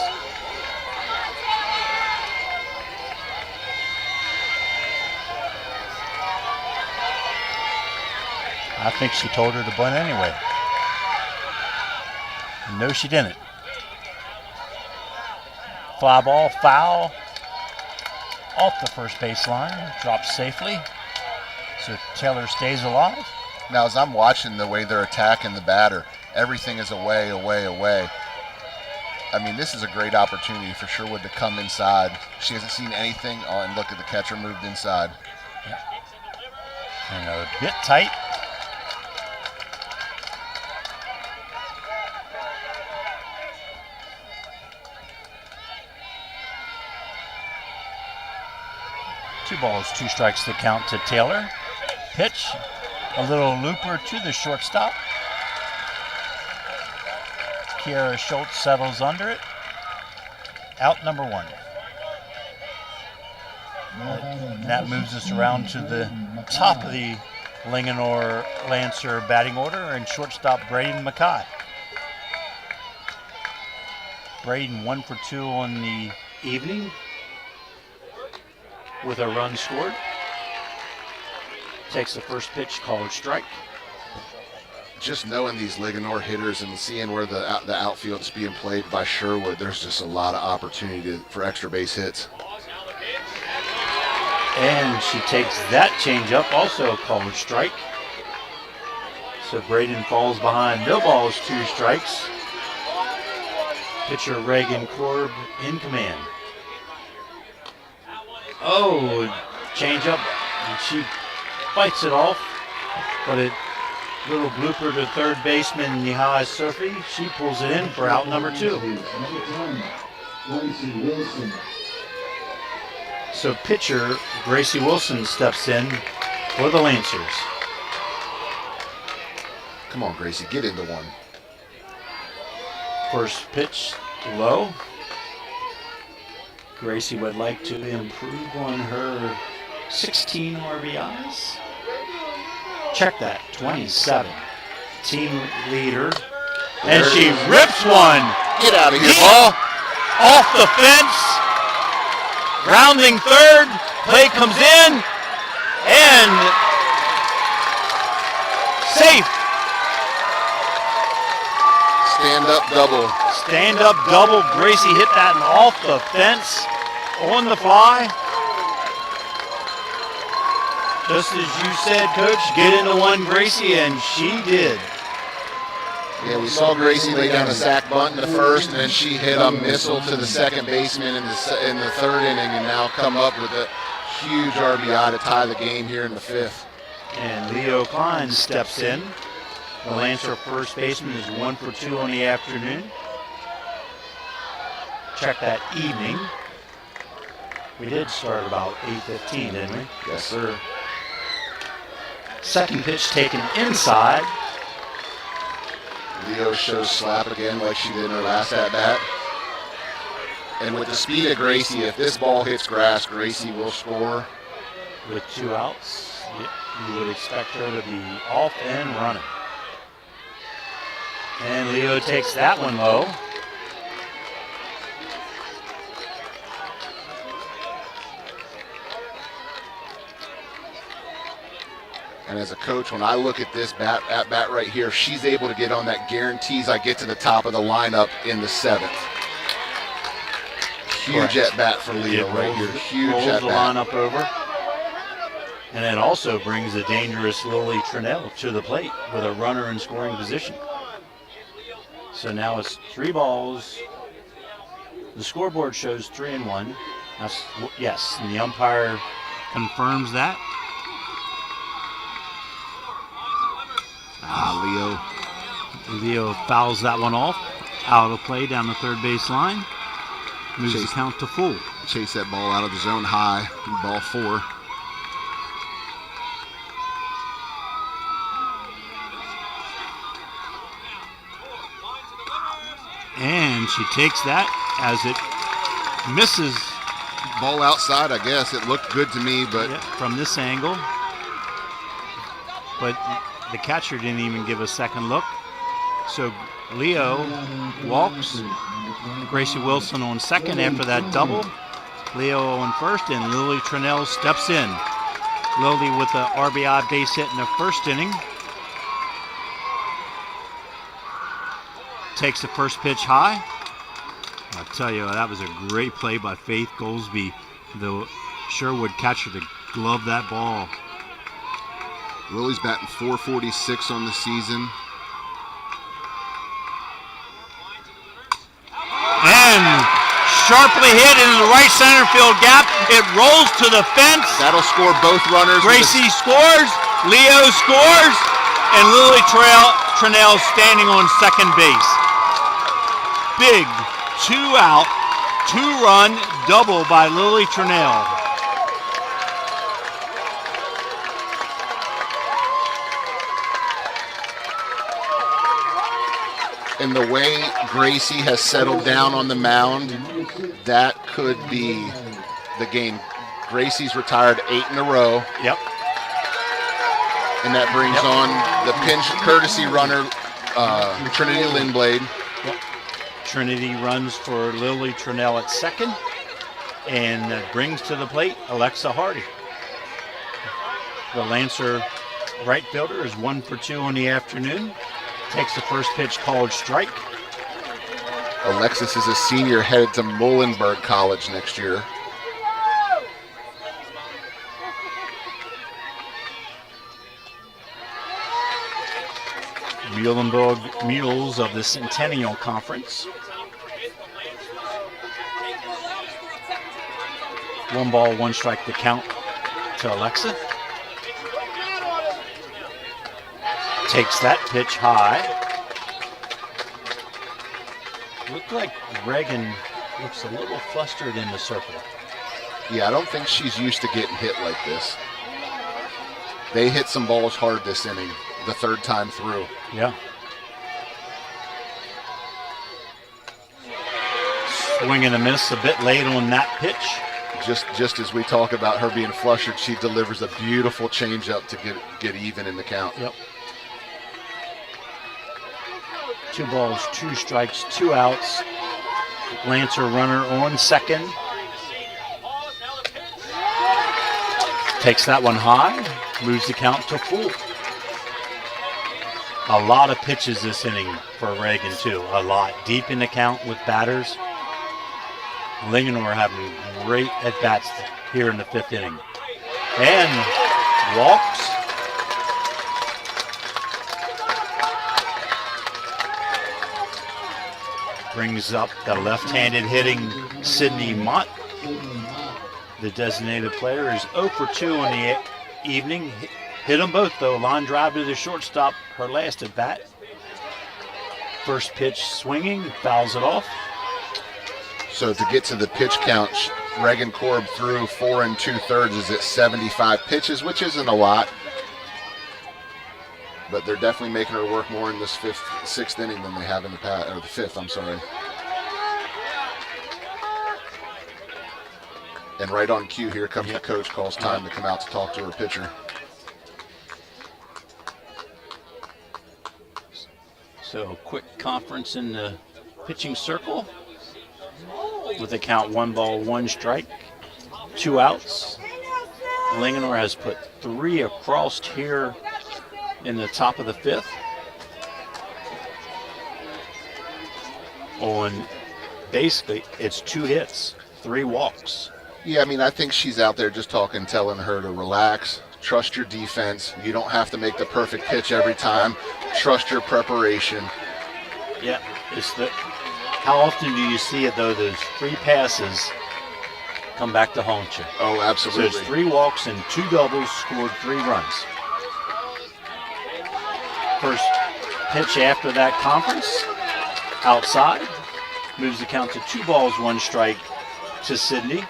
I think she told her to bunt anyway. No, she didn't. Fly ball, foul, off the first baseline, drops safely. So Taylor stays alive. Now, as I'm watching the way they're attacking the batter, everything is away, away, away. I mean, this is a great opportunity for Sherwood to come inside. She hasn't seen anything. Oh, and look at the catcher moved inside. Yep. And a bit tight. Two balls, 2 strikes to count to Taylor. Pitch, a little looper to the shortstop. Kiara Schultz settles under it. Out number 1. And that moves us around to the top of the Linganore Lancer batting order, and shortstop Braden McKay. Braden 1 for 2 on the evening with a run scored. Takes the first pitch, called strike. Just knowing these Ligonor hitters and seeing where the outfield is being played by Sherwood, there's just a lot of opportunity for extra base hits. And she takes that changeup, also called strike. So Braden falls behind. No balls, 2 strikes. Pitcher Reagan Korb in command. Oh, changeup. And she fights it off, but it little blooper to third baseman Nihai Surfi. She pulls it in for out number 2. So pitcher Gracie Wilson steps in for the Lancers. Come on, Gracie, get into one. First pitch low. Gracie would like to improve on her 16 RBIs. Check that, 27. Team leader. And she rips one. Get out of here, ball. Off the fence. Rounding third. Play comes in. And safe. Stand up double. Stand up double. Gracie hit that off the fence on the fly. Just as you said, Coach, get into one, Gracie, and she did. Yeah, we saw Gracie lay down a sack bunt in the first, and then she hit a missile to the second baseman in the third inning, and now come up with a huge RBI to tie the game here in the 5th. And Leo Klein steps in. The Lancer first baseman is 1 for 2 on the afternoon. Check that evening. We did start about 8:15, didn't we? Yes, sir. Second pitch taken inside. Leo shows slap again like she did in her last at-bat. And with the speed of Gracie, if this ball hits grass, Gracie will score. With 2 outs, you would expect her to be off and running. And Leo takes that one low. And as a coach, when I look at this at bat right here, she's able to get on that, guarantees I get to the top of the lineup in the 7th. Huge at bat for Leo right here. Huge at bat. Rolls the lineup over. And it also brings a dangerous Lily Trinnell to the plate with a runner in scoring position. So now it's 3 balls. The scoreboard shows 3-1. Yes, and the umpire confirms that. Leo fouls that one off. Out of play down the third base line. Moves the count to full. Chase that ball out of the zone high. Ball 4. And she takes that as it misses. Ball outside, I guess. It looked good to me, but... Yeah, from this angle. But the catcher didn't even give a second look. So Leo walks. Gracie Wilson on second after that double. Leo on first, and Lily Trinnell steps in. Lily with the RBI base hit in the first inning. Takes the first pitch high. I'll tell you, that was a great play by Faith Goldsby, the Sherwood catcher, to glove that ball. Lily's batting .446 on the season. And sharply hit into the right center field gap. It rolls to the fence. That'll score both runners. Gracie scores, Leo scores, and Lily Trinnell standing on second base. Big 2-out, 2-run double by Lily Trinnell. And the way Gracie has settled down on the mound, that could be the game. Gracie's retired 8 in a row. Yep. And that brings on the pinch courtesy runner, Trinity Lindblade. Yep. Trinity runs for Lily Trinnell at second and brings to the plate Alexa Hardy. The Lancer right fielder is 1 for 2 on the afternoon. Takes the first pitch called strike. Alexis is a senior headed to Muhlenberg College next year. Muhlenberg Mules of the Centennial Conference. 1 ball, 1 strike to count to Alexa. Takes that pitch high. Looked like Reagan looks a little flustered in the circle. Yeah, I don't think she's used to getting hit like this. They hit some balls hard this inning, the third time through. Yeah. Swing and a miss a bit late on that pitch. Just as we talk about her being flustered, she delivers a beautiful changeup to get even in the count. Yep. 2 balls, 2 strikes, 2 outs. Lancer runner on second. Takes that one high, moves the count to full. A lot of pitches this inning for Reagan too. A lot. Deep in the count with batters. Linganore having great at-bats here in the 5th inning. And walks. Brings up the left-handed hitting Sydney Mott. The designated player is 0 for 2 on the evening. Hit them both though. Line drive to the shortstop, her last at bat. First pitch swinging, fouls it off. So to get to the pitch count, Reagan Korb threw 4 2/3 is at 75 pitches, which isn't a lot. But they're definitely making her work more in this 6th inning than they have in the past, or the 5th, I'm sorry. And right on cue, here comes the coach, calls time to come out to talk to her pitcher. So quick conference in the pitching circle with a count 1 ball, 1 strike, 2 outs. Linganore has put 3 across here in the top of the 5th. On basically, it's 2 hits, 3 walks. Yeah, I mean, I think she's out there just talking, telling her to relax, trust your defense. You don't have to make the perfect pitch every time. Trust your preparation. Yeah, it's the. How often do you see it though? Those 3 passes come back to haunt you. Oh, absolutely. So it's 3 walks and 2 doubles, scored 3 runs. First pitch after that conference, outside, moves the count to 2 balls, 1 strike to Sydney.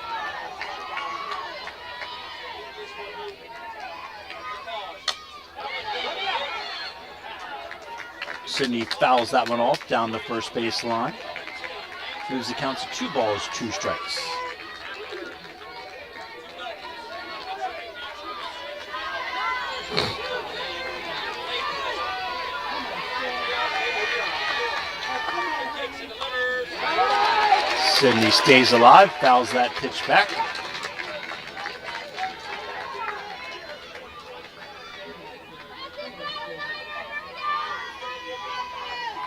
Sydney fouls that one off down the first base line. Moves the count to 2 balls, 2 strikes. Sydney stays alive, fouls that pitch back.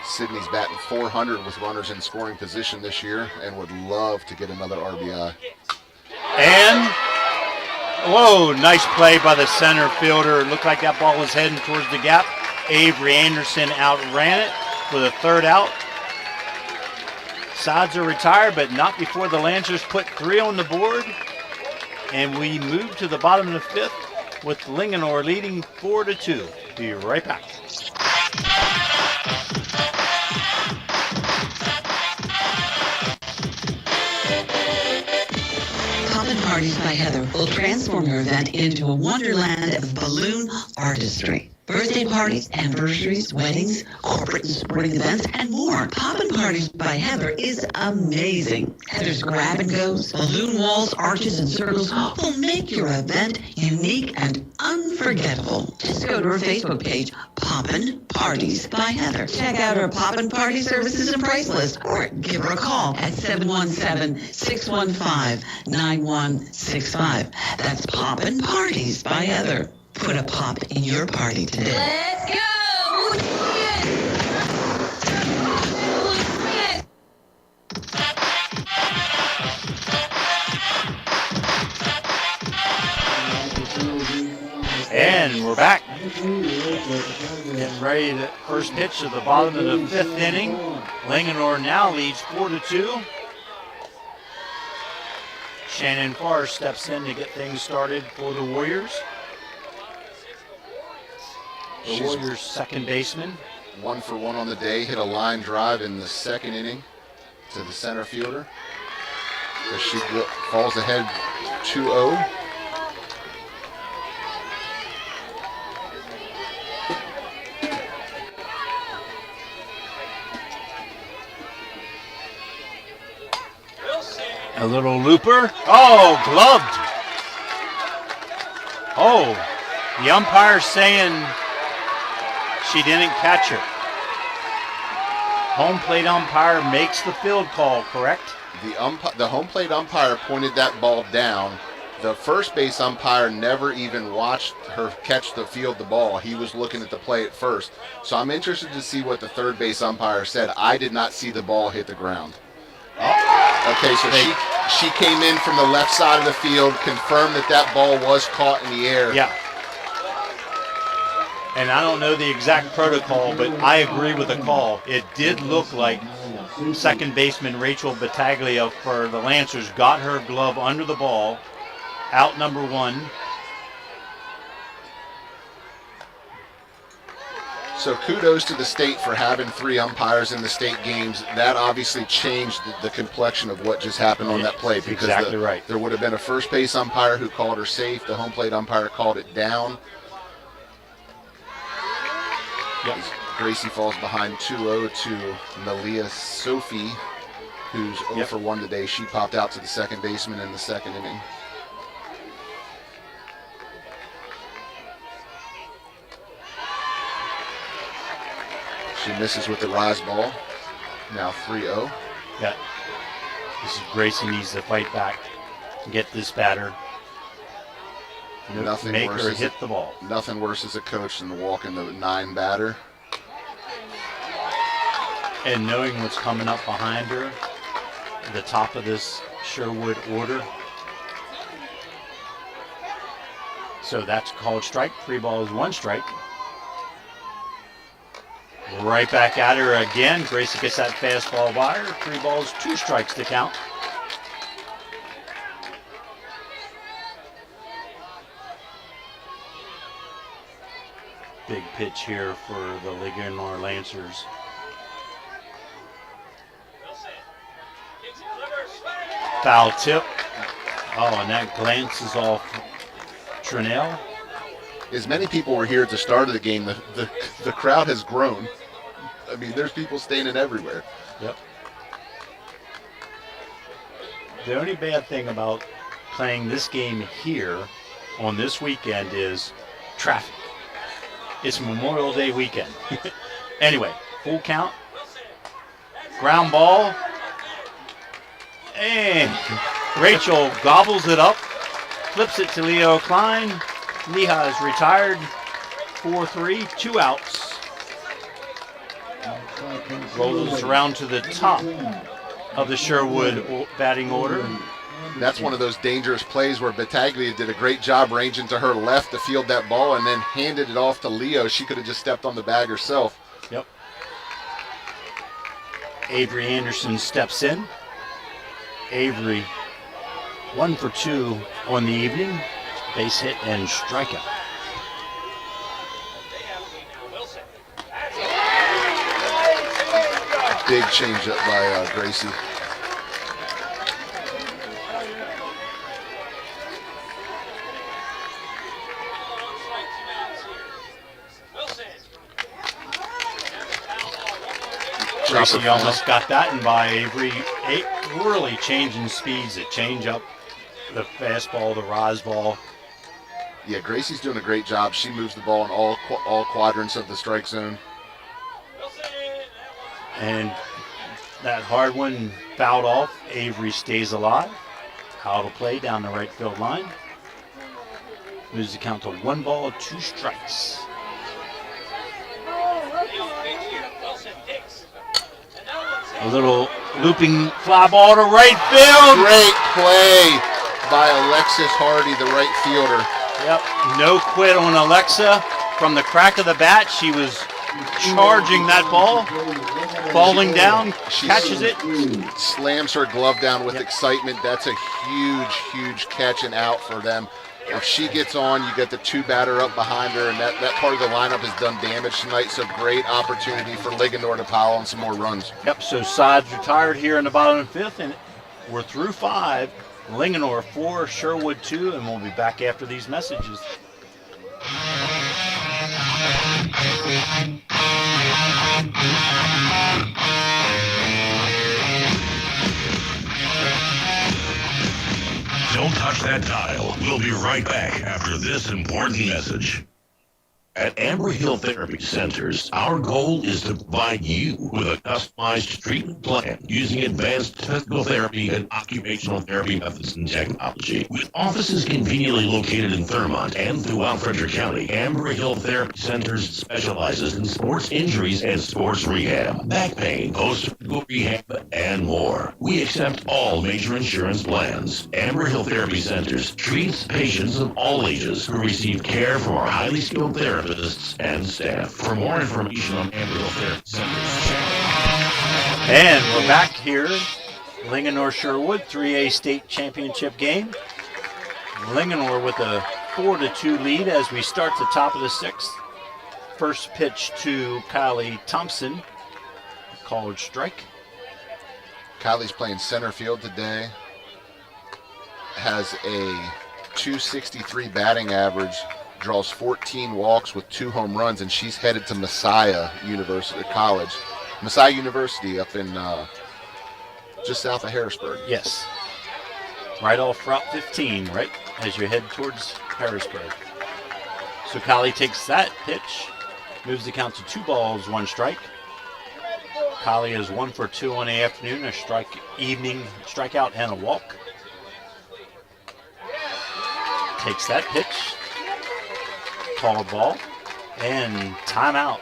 Sydney's batting .400 with runners in scoring position this year and would love to get another RBI. And, whoa, nice play by the center fielder. Looked like that ball was heading towards the gap. Avery Anderson outran it with a 3rd out. Sides are retired, but not before the Lancers put 3 on the board. And we move to the bottom of the 5th with Linganore leading 4-2. Be right back. Poppin' Parties by Heather will transform your event into a wonderland of balloon artistry. Birthday parties, anniversaries, weddings, corporate and sporting events, and more. Poppin' Parties by Heather is amazing. Heather's grab and goes, balloon walls, arches, and circles will make your event unique and unforgettable. Just go to her Facebook page, Poppin' Parties by Heather. Check out her Poppin' Party services and price list, or give her a call at 717-615-9165. That's Poppin' Parties by Heather. Put a pop in your party today. Let's go! And we're back. Getting ready to first pitch of the bottom of the 5th inning. Linganore now leads 4-2. Shannon Farr steps in to get things started for the Warriors. The Warriors' second baseman. 1 for 1 on the day, hit a line drive in the 2nd inning to the center fielder. As she falls ahead 2-0. A little looper. Oh, gloved. Oh, the umpire's saying she didn't catch her. Home plate umpire makes the field call, correct? The home plate umpire pointed that ball down. The first base umpire never even watched her catch the ball. He was looking at the play at first. So I'm interested to see what the third base umpire said. I did not see the ball hit the ground. Okay, so she came in from the left side of the field, confirmed that ball was caught in the air. Yeah. And I don't know the exact protocol, but I agree with the call. It did look like second baseman Rachel Battaglia for the Lancers got her glove under the ball, out number 1. So kudos to the state for having 3 umpires in the state games. That obviously changed the complexion of what just happened on that play. Because exactly right. There would have been a first base umpire who called her safe. The home plate umpire called it down. Yep. Gracie falls behind 2-0 to Malia Sophie, who's 0 for 1 today. She popped out to the second baseman in the 2nd inning. She misses with the rise ball. Now 3-0. Yeah. This is Gracie needs to fight back and get this batter. Nothing make worse her hit the ball. Nothing worse as a coach than walking the 9 batter. And knowing what's coming up behind her, the top of this Sherwood order. So that's called strike. 3 balls, 1 strike. Right back at her again. Gracie gets that fastball by her. 3 balls, 2 strikes to count. Big pitch here for the Linganore Lancers. Foul tip. Oh, and that glances off Trinell. As many people were here at the start of the game, the crowd has grown. I mean, there's people standing everywhere. Yep. The only bad thing about playing this game here on this weekend is traffic. It's Memorial Day weekend. Anyway, full count. Ground ball. And Rachel gobbles it up. Flips it to Leo Klein. Leha is retired. 4-3, 2 outs. Rolls around to the top of the Sherwood batting order. That's one of those dangerous plays where Battaglia did a great job ranging to her left to field that ball and then handed it off to Leo. She could have just stepped on the bag herself. Yep. Avery Anderson steps in. Avery 1 for 2 on the evening. Base hit and strikeout. Big changeup by Gracie. Gracie almost got that in by Avery. Really changing speeds at change up, the fastball, the rise ball. Yeah, Gracie's doing a great job. She moves the ball in all quadrants of the strike zone. And that hard one fouled off. Avery stays alive. Out of play down the right field line. Moves the count to 1 ball, 2 strikes. A little looping fly ball to right field. Great play by Alexis Hardy, the right fielder. Yep, no quit on Alexa. From the crack of the bat, she was charging that ball, falling down, catches it. Slams her glove down with excitement. That's a huge, huge catch and out for them. If she gets on, you get the 2 batter up behind her, and that part of the lineup has done damage tonight, so great opportunity for Ligonor to pile on some more runs. Yep, so sides retired here in the bottom of the 5th, and we're through 5. Ligonor 4, Sherwood 2, and we'll be back after these messages. Don't touch that dial. We'll be right back after this important message. At Amber Hill Therapy Centers, our goal is to provide you with a customized treatment plan using advanced physical therapy and occupational therapy methods and technology. With offices conveniently located in Thurmont and throughout Frederick County, Amber Hill Therapy Centers specializes in sports injuries and sports rehab, back pain, post-surgical rehab, and more. We accept all major insurance plans. Amber Hill Therapy Centers treats patients of all ages who receive care from our highly skilled therapists and staff. For more information on Amber Hill Therapy Centers, check. And we're back here. Ligonor Sherwood 3A state championship game. Ligonor with a 4-2 lead as we start the top of the 6th. First pitch to Kylie Thompson. Called strike. Kylie's playing center field today. Has a .263 batting average. Draws 14 walks with 2 home runs, and she's headed to Messiah University College. Messiah University up in just south of Harrisburg. Yes. Right off Route 15, right as you head towards Harrisburg. So Kylie takes that pitch, moves the count to 2 balls, 1 strike. Kylie is 1 for 2 on the afternoon, a strikeout and a walk. Takes that pitch. Called ball and timeout.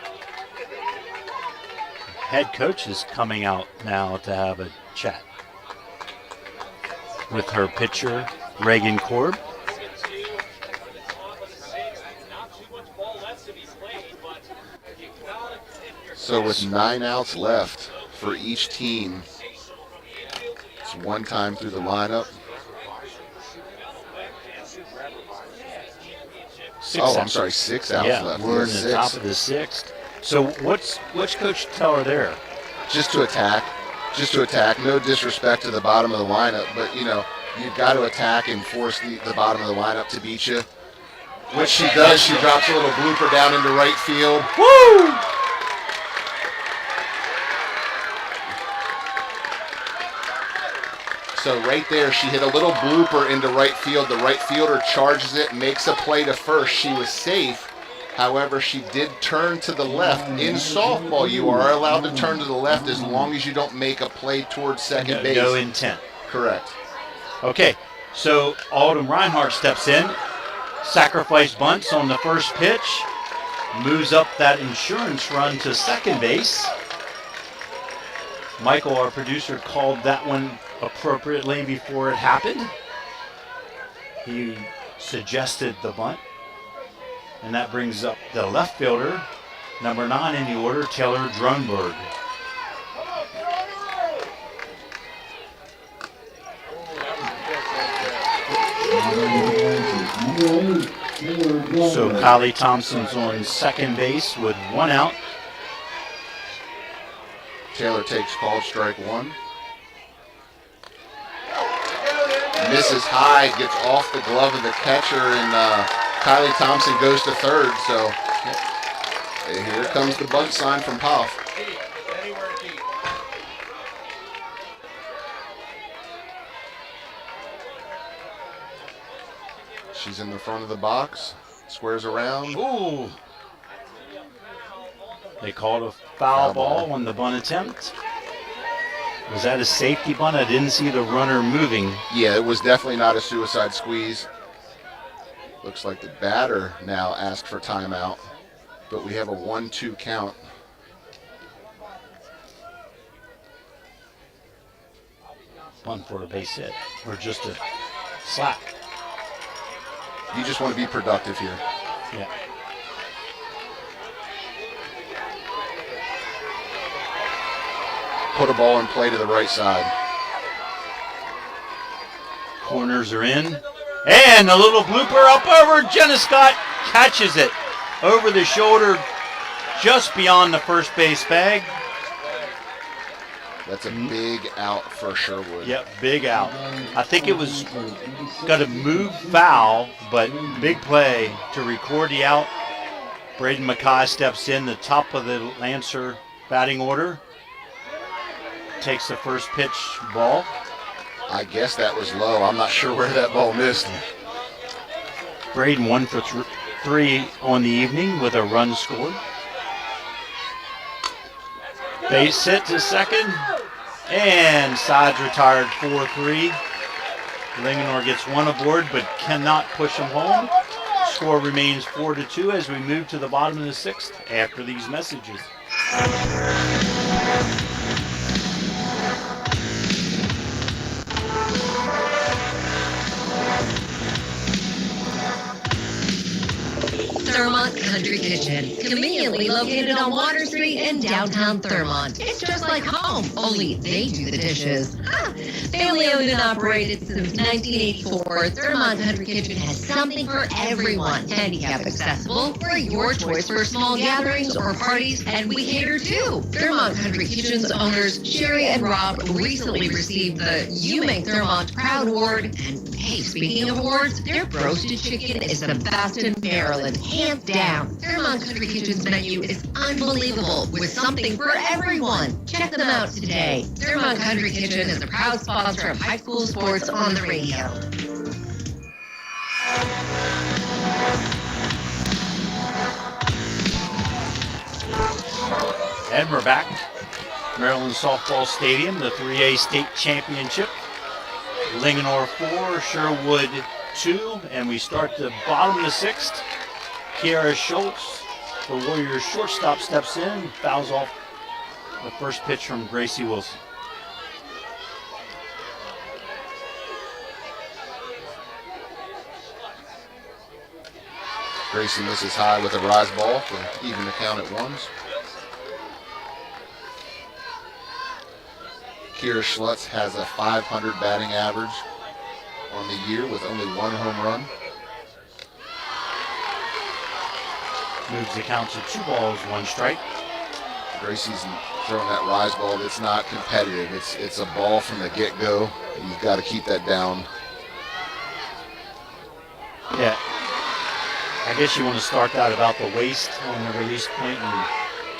Head coach is coming out now to have a chat with her pitcher, Reagan Korb. So with 9 outs left for each team, it's 1 time through the lineup. 6 outs left. We're in the top of the 6th. So what's Coach tell her there? Just to attack. No disrespect to the bottom of the lineup, but you've got to attack and force the bottom of the lineup to beat you. Which she does. She drops a little blooper down into right field. Woo! So right there, she hit a little blooper into right field. The right fielder charges it, makes a play to first. She was safe. However, she did turn to the left. In softball, you are allowed to turn to the left as long as you don't make a play towards second base. No intent. Correct. Okay, so Autumn Reinhardt steps in. Sacrifice bunts on the first pitch. Moves up that insurance run to second base. Michael, our producer, called that one appropriately before it happened. He suggested the bunt. And that brings up the left fielder, number 9 in the order, Taylor Dronberg. So Kylie Thompson's on second base with 1 out. Taylor takes called strike 1. Misses high, gets off the glove of the catcher, and Kylie Thompson goes to third. So here comes the bunt sign from Puff. She's in the front of the box. Squares around. Ooh. They called a foul ball on the bunt attempt. Was that a safety bunt? I didn't see the runner moving. Yeah, it was definitely not a suicide squeeze. Looks like the batter now asked for timeout, but we have a 1-2 count. Bunt for a base hit, or just a slap. You just want to be productive here. Yeah. Put a ball in play to the right side. Corners are in. And a little blooper up over. Jenna Scott catches it over the shoulder just beyond the first base bag. That's a big out for Sherwood. Yep, big out. I think it was going to move foul, but big play to record the out. Braden Mackay steps in, the top of the Lancer batting order. Takes the first pitch ball. I guess that was low. I'm not sure where that ball missed. Braden 1 for 3 on the evening with a run scored. Base hit to second. And sides retired 4-3. Linganore gets one aboard but cannot push him home. Score remains 4-2 as we move to the bottom of the sixth after these messages. Thurmont Country Kitchen, conveniently located on Water Street in downtown Thurmont. It's just like home, only they do the dishes. Family owned and operated since 1984, Thurmont Country Kitchen has something for everyone. Handicap accessible for your choice for small gatherings or parties, and we cater too. Thurmont Country Kitchen's owners, Sherry and Rob, recently received the You Make Thurmont Proud Award. And hey, speaking of awards, their roasted chicken is the best in Maryland, hands down. Thurmont Country Kitchen's menu is unbelievable with something for everyone. Check them out today. Thurmont Country Kitchen is a proud sponsor of high school sports on the radio. And we're back. Maryland Softball Stadium, the 3A state championship. Linganore 4, Sherwood 2, and we start the bottom of the sixth. Kiara Schultz, the Warriors shortstop, steps in, fouls off the first pitch from Gracie Wilson. Gracie misses high with a rise ball to even the count at ones. Kiera Schlutz has a .500 batting average on the year with only 1 home run. Moves the count to 2 balls, 1 strike. Gracie's throwing that rise ball that's not competitive. It's a ball from the get-go. You've got to keep that down. Yeah. I guess you want to start that about the waist on the release point and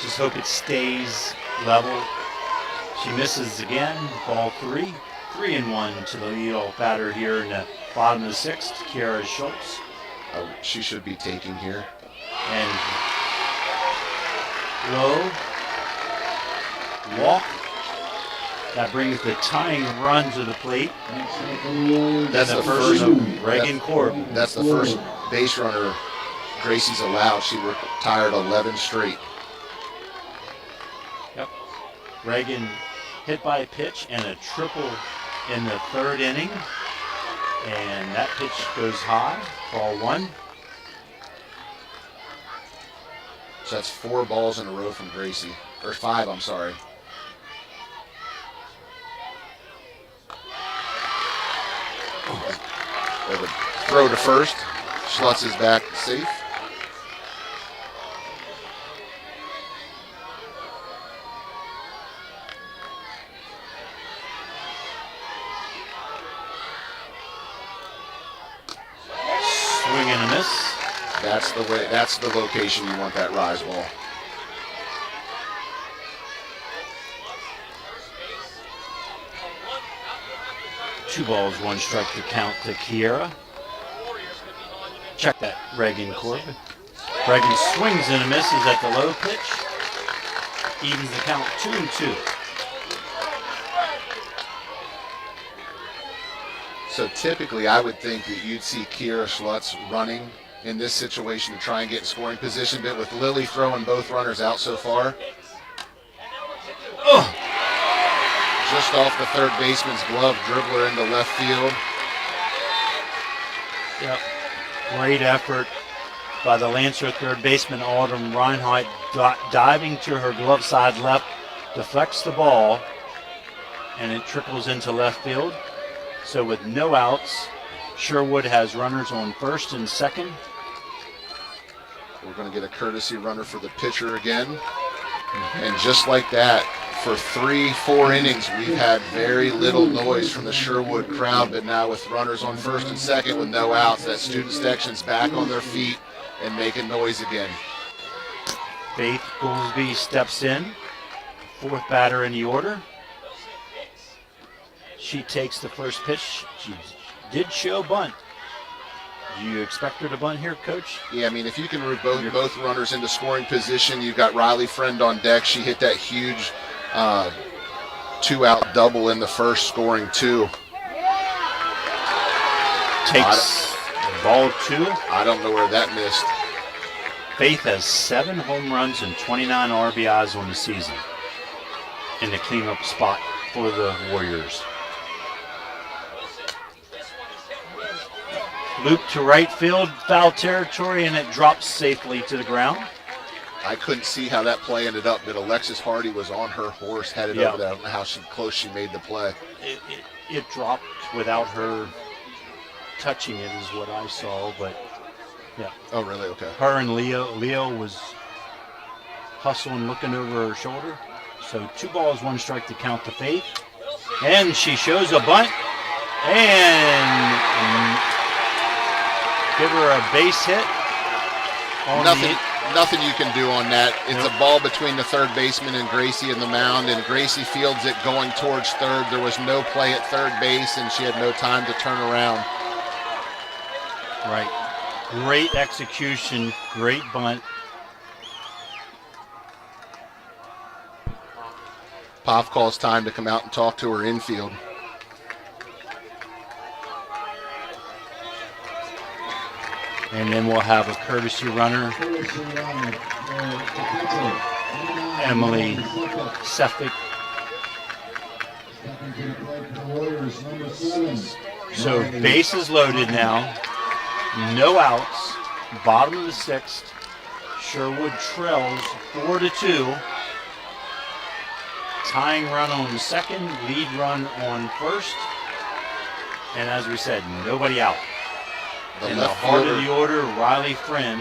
just hope it stays level. She misses again, ball 3. 3-1 to the leadoff batter here in the bottom of the sixth, Kiara Schultz. She should be taking here. And low, walk. That brings the tying run to the plate. That's the first first of Reagan Korb. That's the first base runner Gracie's allowed. She retired 11 straight. Yep. Reagan hit by a pitch and a triple in the 3rd inning. And that pitch goes high, ball 1. So that's 4 balls in a row from Gracie. Or 5, I'm sorry. The throw to first. Schlutz is back safe. Swing and a miss. That's the way. That's the location you want that rise ball. Two balls, 1 strike to count to Kiera. Check that, Reagan Corbin. Reagan swings and a misses at the low pitch. Evens the count 2-2. So typically I would think that you'd see Kiera Schlutz running in this situation to try and get in scoring position, but with Lily throwing both runners out so far. Oh! Just off the third baseman's glove, dribbler into left field. Yep. Great effort by the Lancer third baseman, Autumn Reinhardt, diving to her glove side left, deflects the ball, and it trickles into left field. So with no outs, Sherwood has runners on first and second. We're going to get a courtesy runner for the pitcher again. And just like that, for 3-4 innings, we've had very little noise from the Sherwood crowd, but now with runners on first and second with no outs, that student section's back on their feet and making noise again. Faith Goolsby steps in, fourth batter in the order. She takes the first pitch. She did show bunt. Do you expect her to bunt here, Coach? Yeah, I mean, if you can move both runners into scoring position, you've got Riley Friend on deck. She hit that huge two-out double in the first, scoring 2. Takes ball 2. I don't know where that missed. Faith has 7 home runs and 29 RBIs on the season in the cleanup spot for the Warriors. Loop to right field, foul territory, and it drops safely to the ground. I couldn't see how that play ended up, but Alexis Hardy was on her horse, headed over there. I don't know how close she made the play. It dropped without her touching it is what I saw, but yeah. Oh, really? Okay. Her and Leo was hustling, looking over her shoulder. So 2 balls, 1 strike to count to Faith. And she shows a bunt and give her a base hit. Nothing you can do on that. It's a ball between the third baseman and Gracie in the mound, and Gracie fields it going towards third. There was no play at third base, and she had no time to turn around. Right. Great execution, great bunt. Poff calls time to come out and talk to her infield. And then we'll have a courtesy runner, Emily Sefik. So bases loaded now, no outs, bottom of the 6th. Sherwood trails 4-2. Tying run on second, lead run on first. And as we said, nobody out. In the heart of the order, Riley Friend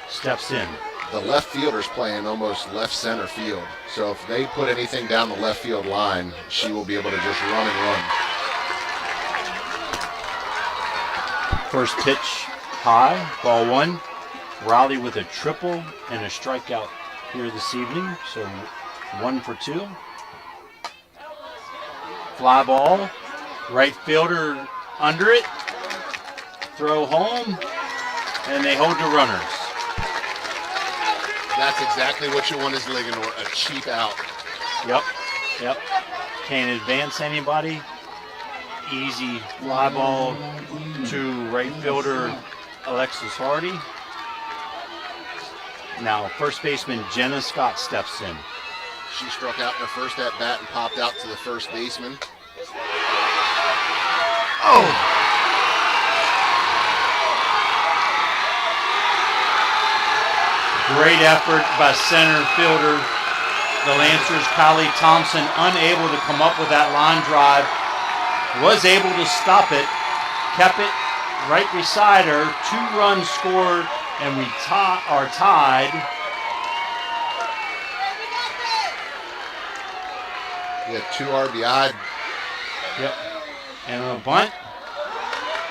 steps in. The left fielder's playing almost left center field. So if they put anything down the left field line, she will be able to just run and run. First pitch high, ball 1. Riley with a triple and a strikeout here this evening. So 1 for 2. Fly ball, right fielder under it. Throw home, and they hold the runners. That's exactly what you want as Ligonor, a cheap out. Yep. Can't advance anybody. Easy fly ball to right fielder Alexis Hardy. Now first baseman Jenna Scott steps in. She struck out in her first at bat and popped out to the first baseman. Oh! Great effort by center fielder, the Lancers, Kylie Thompson, unable to come up with that line drive. Was able to stop it, kept it right beside her. 2 runs scored, and we are tied. We had 2 RBI. Yep. And a bunt.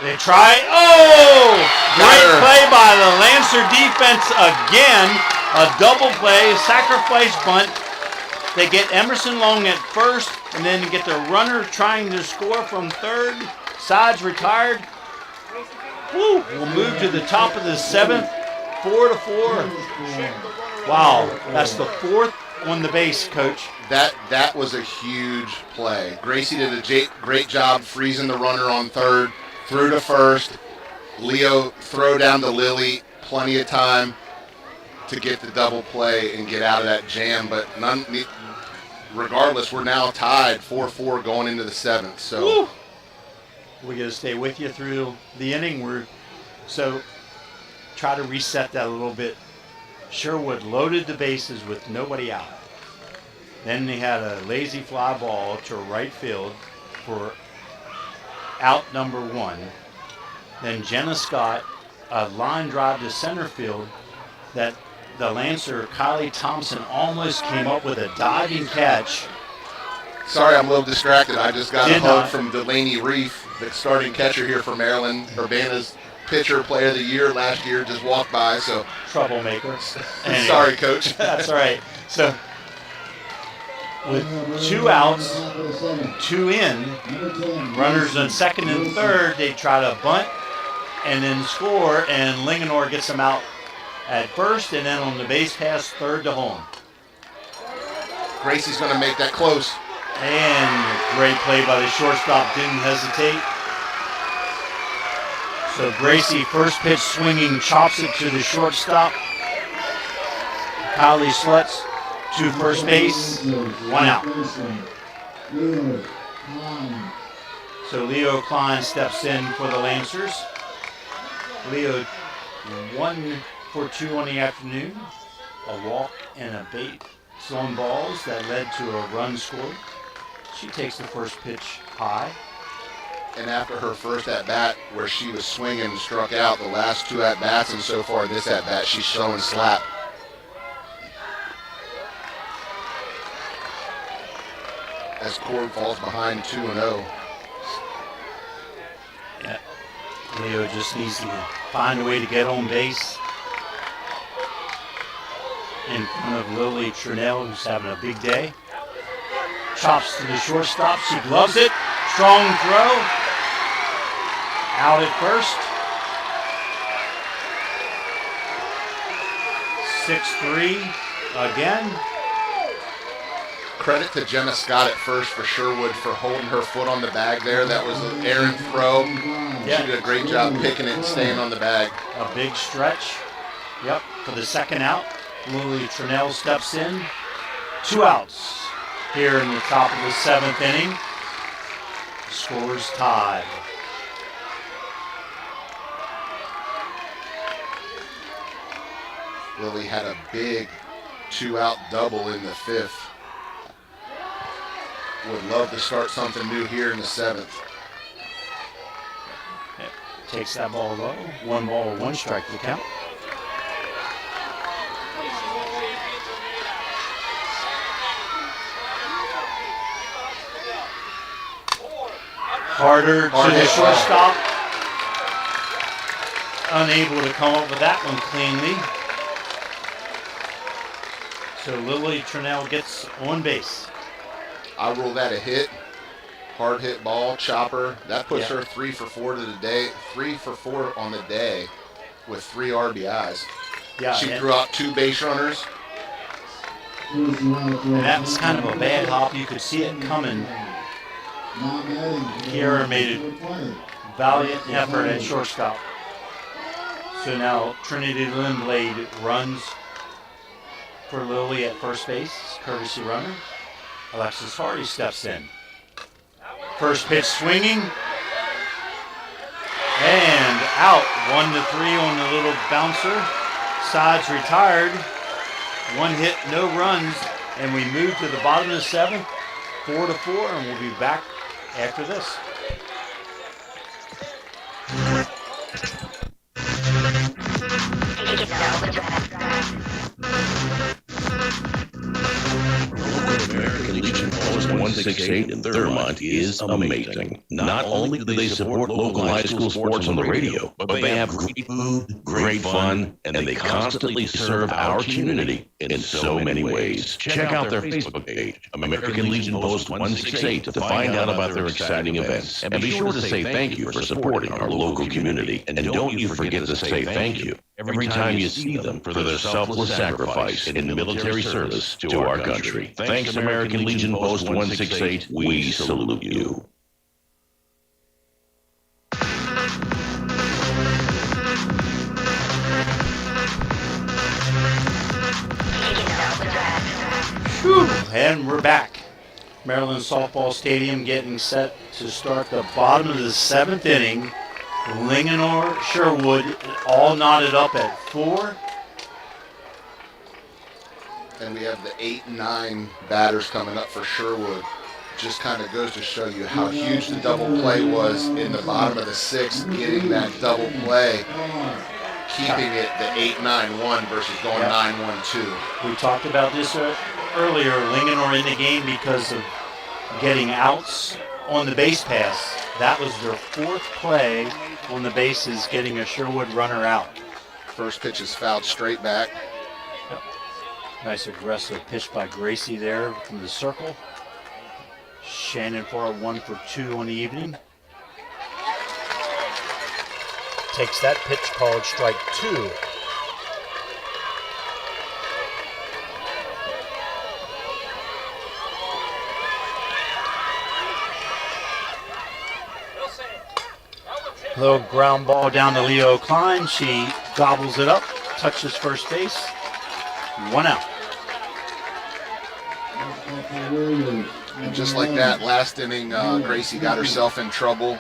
They try. Oh! Great play by the Lancer defense again. A double play, sacrifice bunt. They get Emerson Long at first, and then get the runner trying to score from third. Sides retired. Woo, we'll move to the top of the 7th, 4-4. Wow, that's the 4th on the base, Coach. That was a huge play. Gracie did a great job freezing the runner on third, through to first. Leo throw down to Lily, plenty of time to get the double play and get out of that jam. But regardless, we're now tied 4-4 going into the 7th. So woo. We're going to stay with you through the inning. So try to reset that a little bit. Sherwood loaded the bases with nobody out. Then they had a lazy fly ball to right field for out number 1. Then Jenna Scott, a line drive to center field that the Lancer, Kylie Thompson, almost came up with a diving catch. Sorry, I'm a little distracted. I just got a hug from Delaney Reef, the starting catcher here for Maryland. Urbana's pitcher player of the year last year just walked by, so. Troublemaker. Anyway, sorry, Coach. That's all right. So with 2 outs, 2 in, runners on second and third, they try to bunt and then score, and Linganore gets them out at first, and then on the base pass, third to home. Gracie's going to make that close. And great play by the shortstop, didn't hesitate. So Gracie, first pitch swinging, chops it to the shortstop. Kylie Slutz to first base, 1 out. So Leo Klein steps in for the Lancers. Leo 1 for 2 on the afternoon, a walk and a bait thrown balls that led to a run scored. She takes the first pitch high. And after her first at-bat where she was swinging and struck out, the last 2 at-bats and so far this at-bat, she's showing slap. As Cord falls behind 2-0. Yeah. Leo just needs to find a way to get on base in front of Lily Trinell, who's having a big day. Chops to the shortstop. She gloves it. Strong throw. Out at first. 6-3 again. Credit to Jenna Scott at first for Sherwood for holding her foot on the bag there. That was an errant throw. Yeah. She did a great job picking it and staying on the bag. A big stretch. Yep, for the second out. Lily Trinell steps in. 2 outs here in the top of the 7th inning. Scores tied. Lily had a big 2-out double in the 5th. Would love to start something new here in the 7th. Yep. Takes that ball low. 1 ball, 1 strike to count. Harder to the shortstop. Unable to come up with that one cleanly. So Lily Trinell gets on base. I rule that a hit. Hard hit ball, chopper. That puts her 3 for 4 to the day. 3 for 4 on the day with 3 RBIs. Yeah, she threw out 2 base runners. And that was kind of a bad hop. You could see it coming. Kiera made a valiant effort at shortstop. So now Trinity Lindblade runs for Lily at first base, courtesy runner. Alexis Hardy steps in. First pitch swinging. And out. 1-3 on the little bouncer. Sides retired. 1 hit, no runs. And we move to the bottom of the 7th. 4-4, and we'll be back after this. American Legion Post 1 168 in Thurmont is amazing. Not only do they support local high school sports on the radio, but they have great food, great fun, and they constantly serve our community in so many ways. Check out their Facebook page, American Legion Post 168, to find out about their exciting events. And be sure to say thank you for supporting our local community. And don't you forget to say thank you every time you see them for their selfless sacrifice in military service to our country. Thanks, American Legion Post 168. We salute you. Whew. And we're back. Maryland Softball Stadium getting set to start the bottom of the 7th inning. Linganore, Sherwood, all knotted up at 4. And we have the 8 and 9 batters coming up for Sherwood. Just kind of goes to show you how huge the double play was in the bottom of the 6th, getting that double play, keeping it the 8-9-1 versus going 9-1-2. We talked about this earlier. Linganore in the game because of getting outs on the base pass. That was their 4th play on the bases, getting a Sherwood runner out. First pitch is fouled straight back. Yep. Nice aggressive pitch by Gracie there from the circle. Shannon Farr 1 for 2 on the evening. Takes that pitch, called strike 2. Little ground ball down to Leo Klein. She gobbles it up, touches first base. 1 out. And just like that, last inning, Gracie got herself in trouble.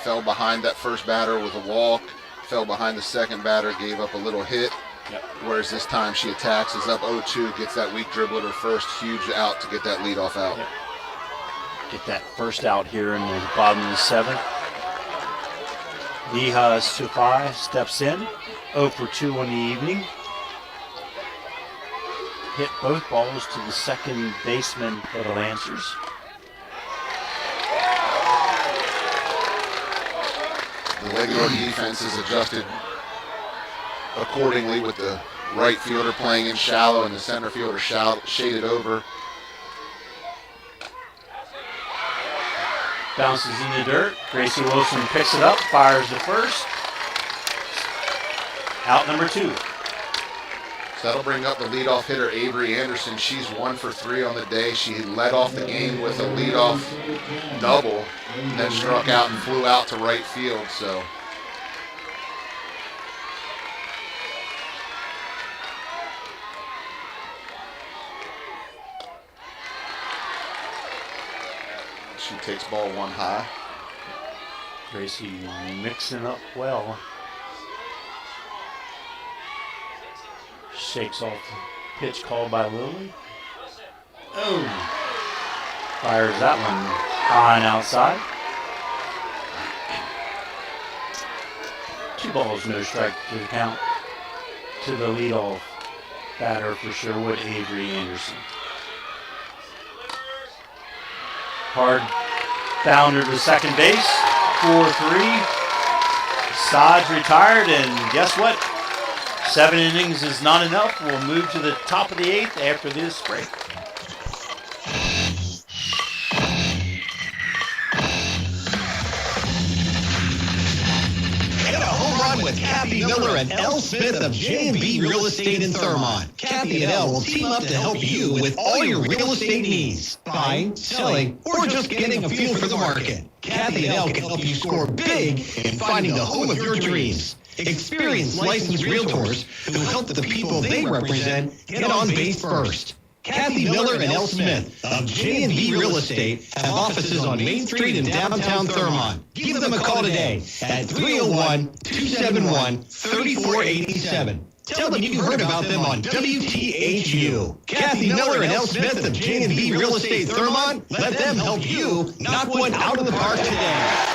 Fell behind that first batter with a walk. Fell behind the second batter, gave up a little hit. Yep. Whereas this time she attacks, is up 0-2, gets that weak dribble at her first, huge out to get that leadoff out. Yep. Get that first out here in the bottom of the 7th. Neha Sufai steps in, 0 for 2 on the evening. Hit both balls to the second baseman for the Lancers. The Linganore defense is adjusted accordingly with the right fielder playing in shallow and the center fielder shaded over. Bounces in the dirt. Gracie Wilson picks it up, fires the first. Out number 2. So that'll bring up the leadoff hitter, Avery Anderson. She's 1 for 3 on the day. She led off the game with a leadoff double, then struck out and flew out to right field. So she takes ball 1 high. Gracie mixing up well. Shakes off the pitch called by Lily. Oh! Fires that one high and outside. 2 balls, no strike to the count to the leadoff batter for Sherwood, Avery Anderson. Hard bounder to second base, 4-3. Sod's retired, and guess what? 7 innings is not enough. We'll move to the top of the 8th after this break. Get a home run with Kathy Miller and Elle Smith of J&B Real Estate in Thurmont. Kathy and Elle will team up to help you with all your real estate needs. Buying, selling, or just getting a feel for the market. Kathy and Elle can help you score big in finding the home of your dreams. Experienced licensed realtors who help the people they represent get on base first. Kathy Miller and Elle Smith of J&B Real Estate have offices on Main Street in downtown Thurmont. Give them a call today at 301-271-3487. Tell them you heard about them on WTHU. Kathy Miller and Elle Smith of J&B Real Estate Thurmont, let them help you knock one out of the park today.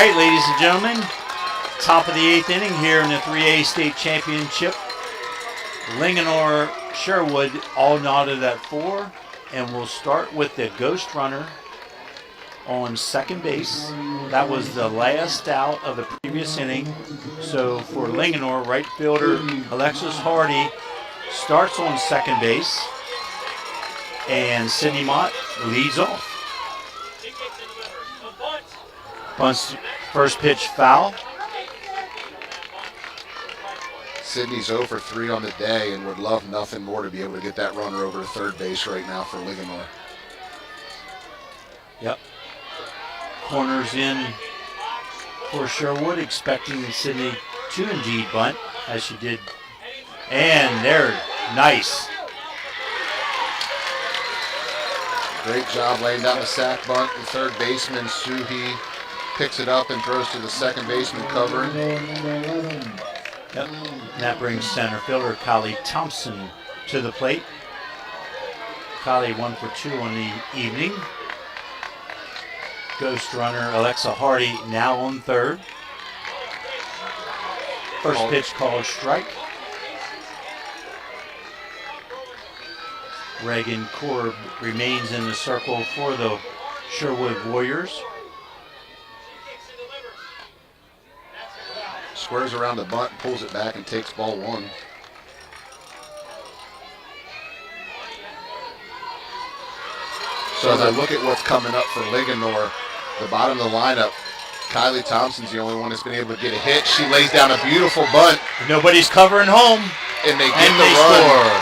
right, ladies and gentlemen, top of the 8th inning here in the 3A state championship. Linganore Sherwood all knotted at 4, and we'll start with the ghost runner on second base. That was the last out of the previous inning. So for Linganore, right fielder Alexis Hardy starts on second base, and Sydney Mott leads off. Bunts first pitch foul. Sydney's 0 for 3 on the day and would love nothing more to be able to get that runner over to third base right now for Linganore. Yep. Corners in for Sherwood, expecting Sydney to indeed bunt, as she did. And there, nice. Great job laying down the sack bunt. The third baseman, Suhi, picks it up and throws to the second baseman covering. Yep. And that brings center fielder Kylie Thompson to the plate. Kylie 1 for 2 on the evening. Ghost runner Alexa Hardy now on third. First pitch called strike. Reagan Korb remains in the circle for the Sherwood Warriors. Squares around the bunt, pulls it back, and takes ball 1. So as I look at what's coming up for Linganore, the bottom of the lineup, Kylie Thompson's the only one that's been able to get a hit. She lays down a beautiful bunt. Nobody's covering home. And they get the run.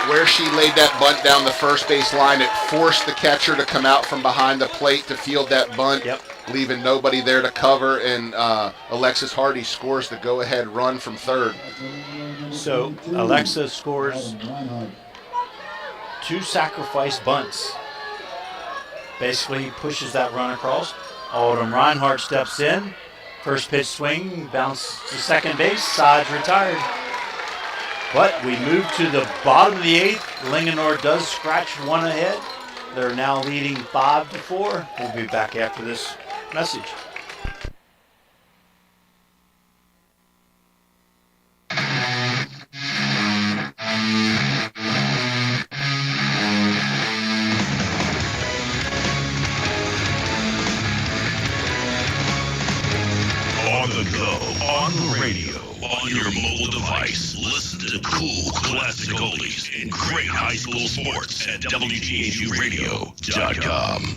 Where she laid that bunt down the first base line, it forced the catcher to come out from behind the plate to field that bunt, leaving nobody there to cover, and Alexis Hardy scores the go-ahead run from third. So Alexa scores 2 sacrifice bunts. Basically pushes that run across. Autumn Reinhardt steps in. First pitch swing, bounce to second base, side's retired. But we move to the bottom of the 8th. Linganore does scratch 1 ahead. They're now leading 5-4. We'll be back after this message. On the go, on the radio, on your mobile device. Listen to cool classic oldies and great high school sports at WGHUradio.com.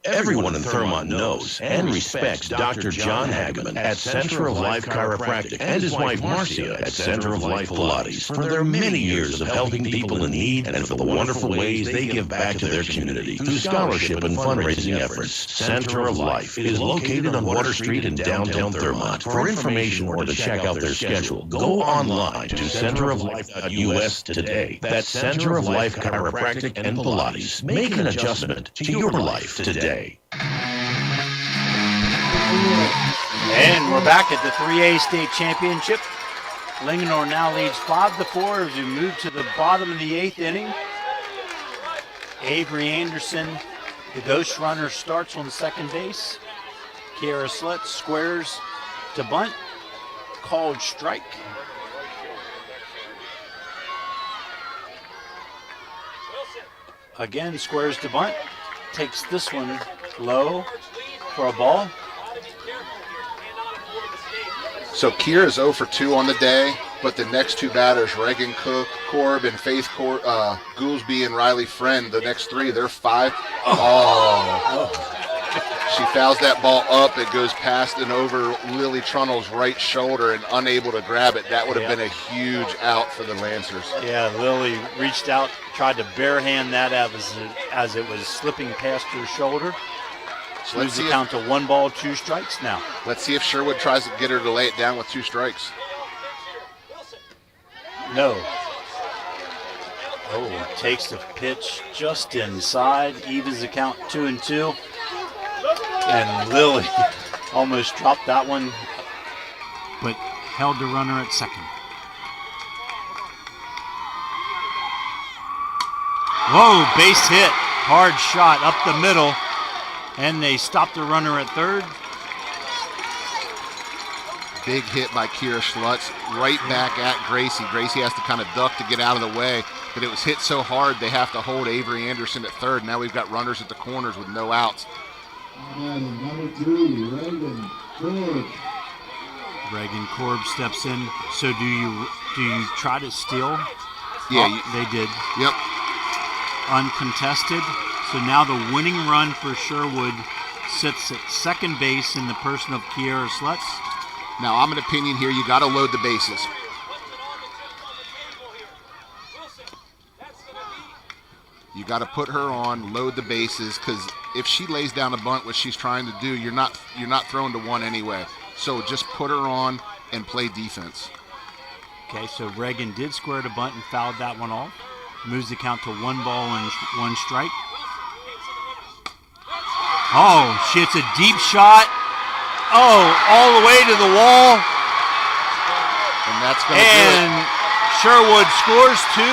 Everyone in Thurmont knows and respects Dr. John Hageman at Center of Life Chiropractic and his wife Marcia at Center of Life Pilates for their many years of helping people in need and for the wonderful ways they give back to their community through scholarship and fundraising efforts. Center of Life is located on Water Street in downtown Thurmont. For information or to check out their schedule, go online to centeroflife.us today. That's Center of Life Chiropractic and Pilates. Make an adjustment to your life today. And we're back at the 3A state championship. Linganore now leads 5-4 as we move to the bottom of the 8th inning. Avery Anderson, the ghost runner, starts on second base. Kiara Slett squares to bunt, called strike. Again, squares to bunt. Takes this one low for a ball. So Kira's 0 for 2 on the day, but the next 2 batters, Reagan Korb and Faith Goolsby and Riley Friend, the next 3, they're 5. She fouls that ball up. It goes past and over Lily Trunnell's right shoulder and unable to grab it. That would have been a huge out for the Lancers. Yeah, Lily reached out, tried to barehand that as it was slipping past her shoulder. So let's see, count to 1 ball, 2 strikes now. Let's see if Sherwood tries to get her to lay it down with 2 strikes. No. Oh, takes the pitch just inside, evens the count 2-2. And Lily almost dropped that one, but held the runner at second. Whoa, base hit. Hard shot up the middle. And they stopped the runner at third. Big hit by Kira Schlutz right back at Gracie. Gracie has to kind of duck to get out of the way, but it was hit so hard they have to hold Avery Anderson at third. Now we've got runners at the corners with no outs. And number 3, Reagan Korb. Reagan Korb steps in. So do you try to steal? Yeah, they did. Yep. Uncontested. So now the winning run for Sherwood sits at second base in the person of Kiera Slutz. Now, I'm an opinion here. You got to load the bases. You got to put her on, load the bases, because if she lays down a bunt, what she's trying to do, you're not throwing to one anyway. So just put her on and play defense. Okay, so Reagan did square the bunt and fouled that one off. Moves the count to 1 ball and 1 strike. Oh, she hits a deep shot. Oh, all the way to the wall. And that's going to do it. And Sherwood scores 2.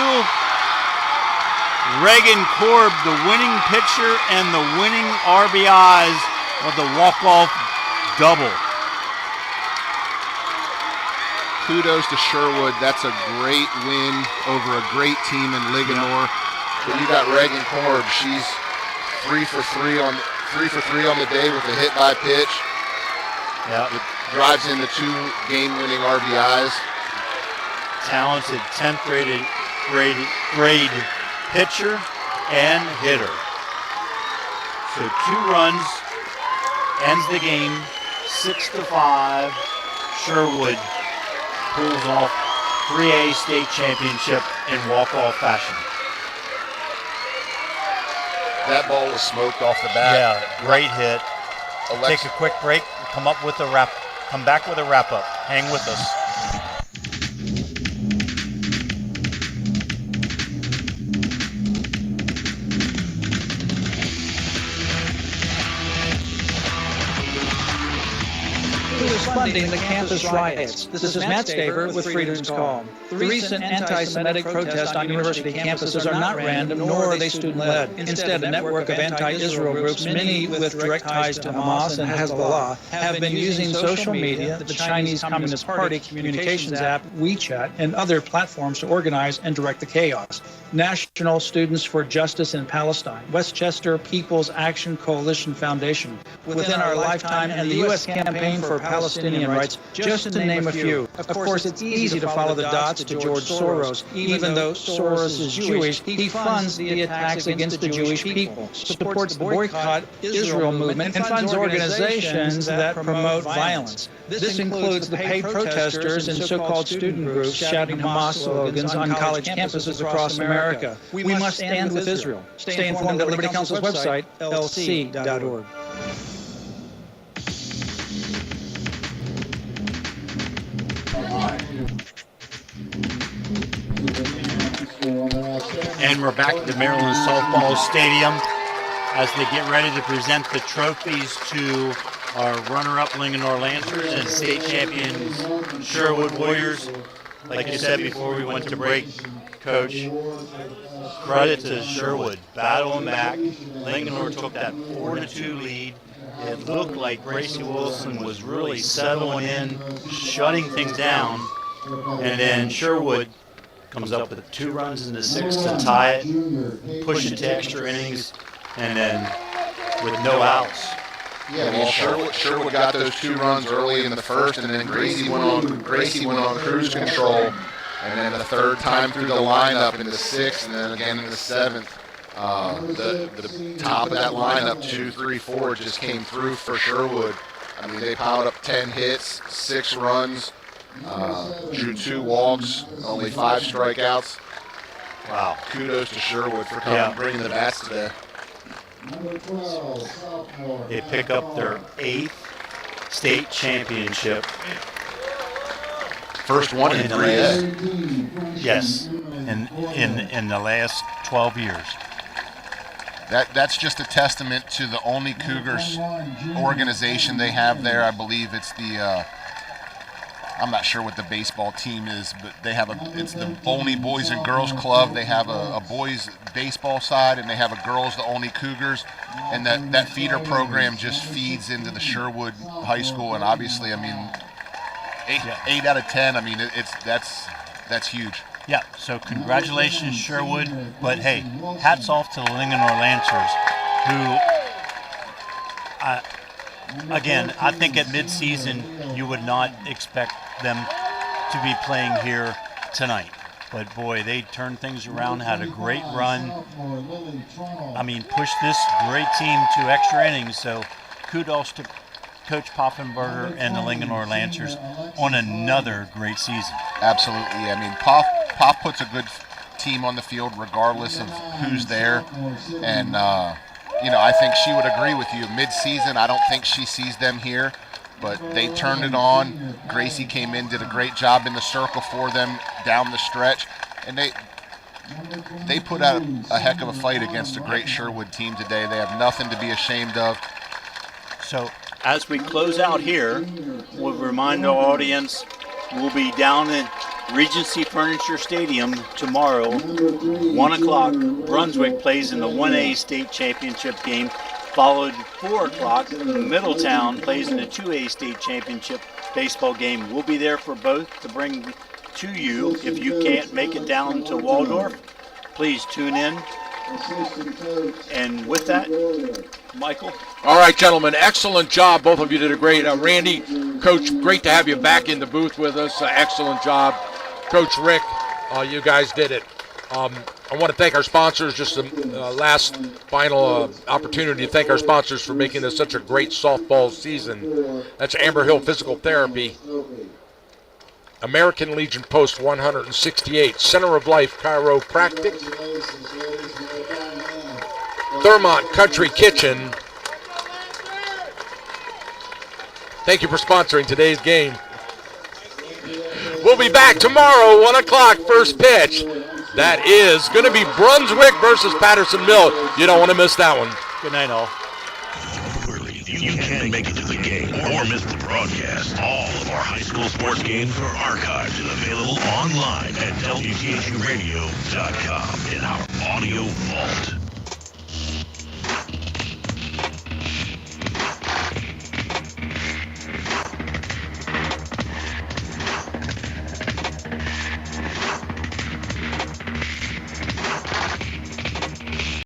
Reagan Korb, the winning pitcher and the winning RBIs of the walk-off double. Kudos to Sherwood. That's a great win over a great team in Ligonor. But you got Reagan Korb. She's 3 for 3 on the day with a hit by pitch. Yep. It drives in the 2 game-winning RBIs. Talented 10th grade pitcher and hitter. So 2 runs ends the game 6-5. Sherwood pulls off 3A state championship in walk-off fashion. That ball was smoked off the bat. Yeah, great hit. Take a quick break. Come back with a wrap up. Hang with us. Who is funding the campus riots? This is Matt Staver with Freedom's Call. The recent anti-Semitic protests on university campuses are not random, nor are they student-led. Instead, a network of anti-Israel groups, many with direct ties to Hamas and Hezbollah, have been using social media, the Chinese Communist Party communications app, WeChat, and other platforms to organize and direct the chaos. National Students for Justice in Palestine, Westchester People's Action Coalition Foundation, Within Our Lifetime, and the U.S. Campaign for Palestinian Rights, just to name a few. Of course, it's easy to follow the dots to George Soros. Even though Soros is Jewish, he funds the attacks against the Jewish people, supports the Boycott Israel movement, and funds organizations that promote violence. This includes the paid protesters and so-called student groups shouting Hamas slogans on college campuses across America. We must stand with Israel. Stay informed at Liberty Council's website, lc.org. And we're back at the Maryland Softball Stadium as they get ready to present the trophies to our runner-up Linganore Lancers and state champions Sherwood Warriors. Like you said before we went to break, Coach, credit to Sherwood, battling back. Linganore took that 4-2 lead. It looked like Gracie Wilson was really settling in, shutting things down, and then Sherwood comes up with 2 runs in the 6th to tie it, push it to extra innings, and then with no outs. Yeah, well, Sherwood got those 2 runs early in the first, and then Gracie went on cruise control, and then the 3rd time through the lineup in the 6th, and then again in the 7th. The top of that lineup, 2, 3, 4, just came through for Sherwood. I mean, they piled up 10 hits, 6 runs, drew 2 walks, only 5 strikeouts. Wow. Kudos to Sherwood for bringing the bats today. They pick up their 8th state championship. First one in 3A. Yes, in the last 12 years. That's just a testament to the only Cougars organization they have there. I believe it's the I'm not sure what the baseball team is, but they have it's the Olney Boys and Girls Club. They have a boys baseball side, and they have a girls, the Olney Cougars. And that feeder program just feeds into the Sherwood High School. And obviously, I mean, 8 out of 10, I mean, that's huge. Yeah, so congratulations, Sherwood. But hey, hats off to the Linganore Lancers, who, again, I think at midseason you would not expect them to be playing here tonight. But boy, they turned things around, had a great run. I mean, pushed this great team to extra innings. So kudos to Coach Poffenberger and the Linganore Lancers on another great season. Absolutely. I mean, Pop puts a good team on the field regardless of who's there. And, I think she would agree with you. Mid-season, I don't think she sees them here, but they turned it on. Gracie came in, did a great job in the circle for them down the stretch, and they put out a heck of a fight against a great Sherwood team today. They have nothing to be ashamed of. So as we close out here, we'll remind our audience we'll be down at Regency Furniture Stadium tomorrow, 1 o'clock. Brunswick plays in the 1A state championship game, followed 4 o'clock. Middletown plays in the 2A state championship baseball game. We'll be there for both to bring to you. If you can't make it down to Waldorf, please tune in. And with that, Michael. All right, gentlemen, excellent job. Both of you did a great. Randy, Coach, great to have you back in the booth with us. Excellent job. Coach Rick, you guys did it. I want to thank our sponsors. Just the last final opportunity to thank our sponsors for making this such a great softball season. That's Amber Hill Physical Therapy, American Legion Post 168, Center of Life Chiropractic, Thurmont Country Kitchen. Thank you for sponsoring today's game. We'll be back tomorrow, 1 o'clock, first pitch. That is going to be Brunswick versus Patterson Mill. You don't want to miss that one. Good night, all. You can't make it to the game or miss the broadcast. All of our high school sports games are archived and available online at WTHUradio.com in our audio vault.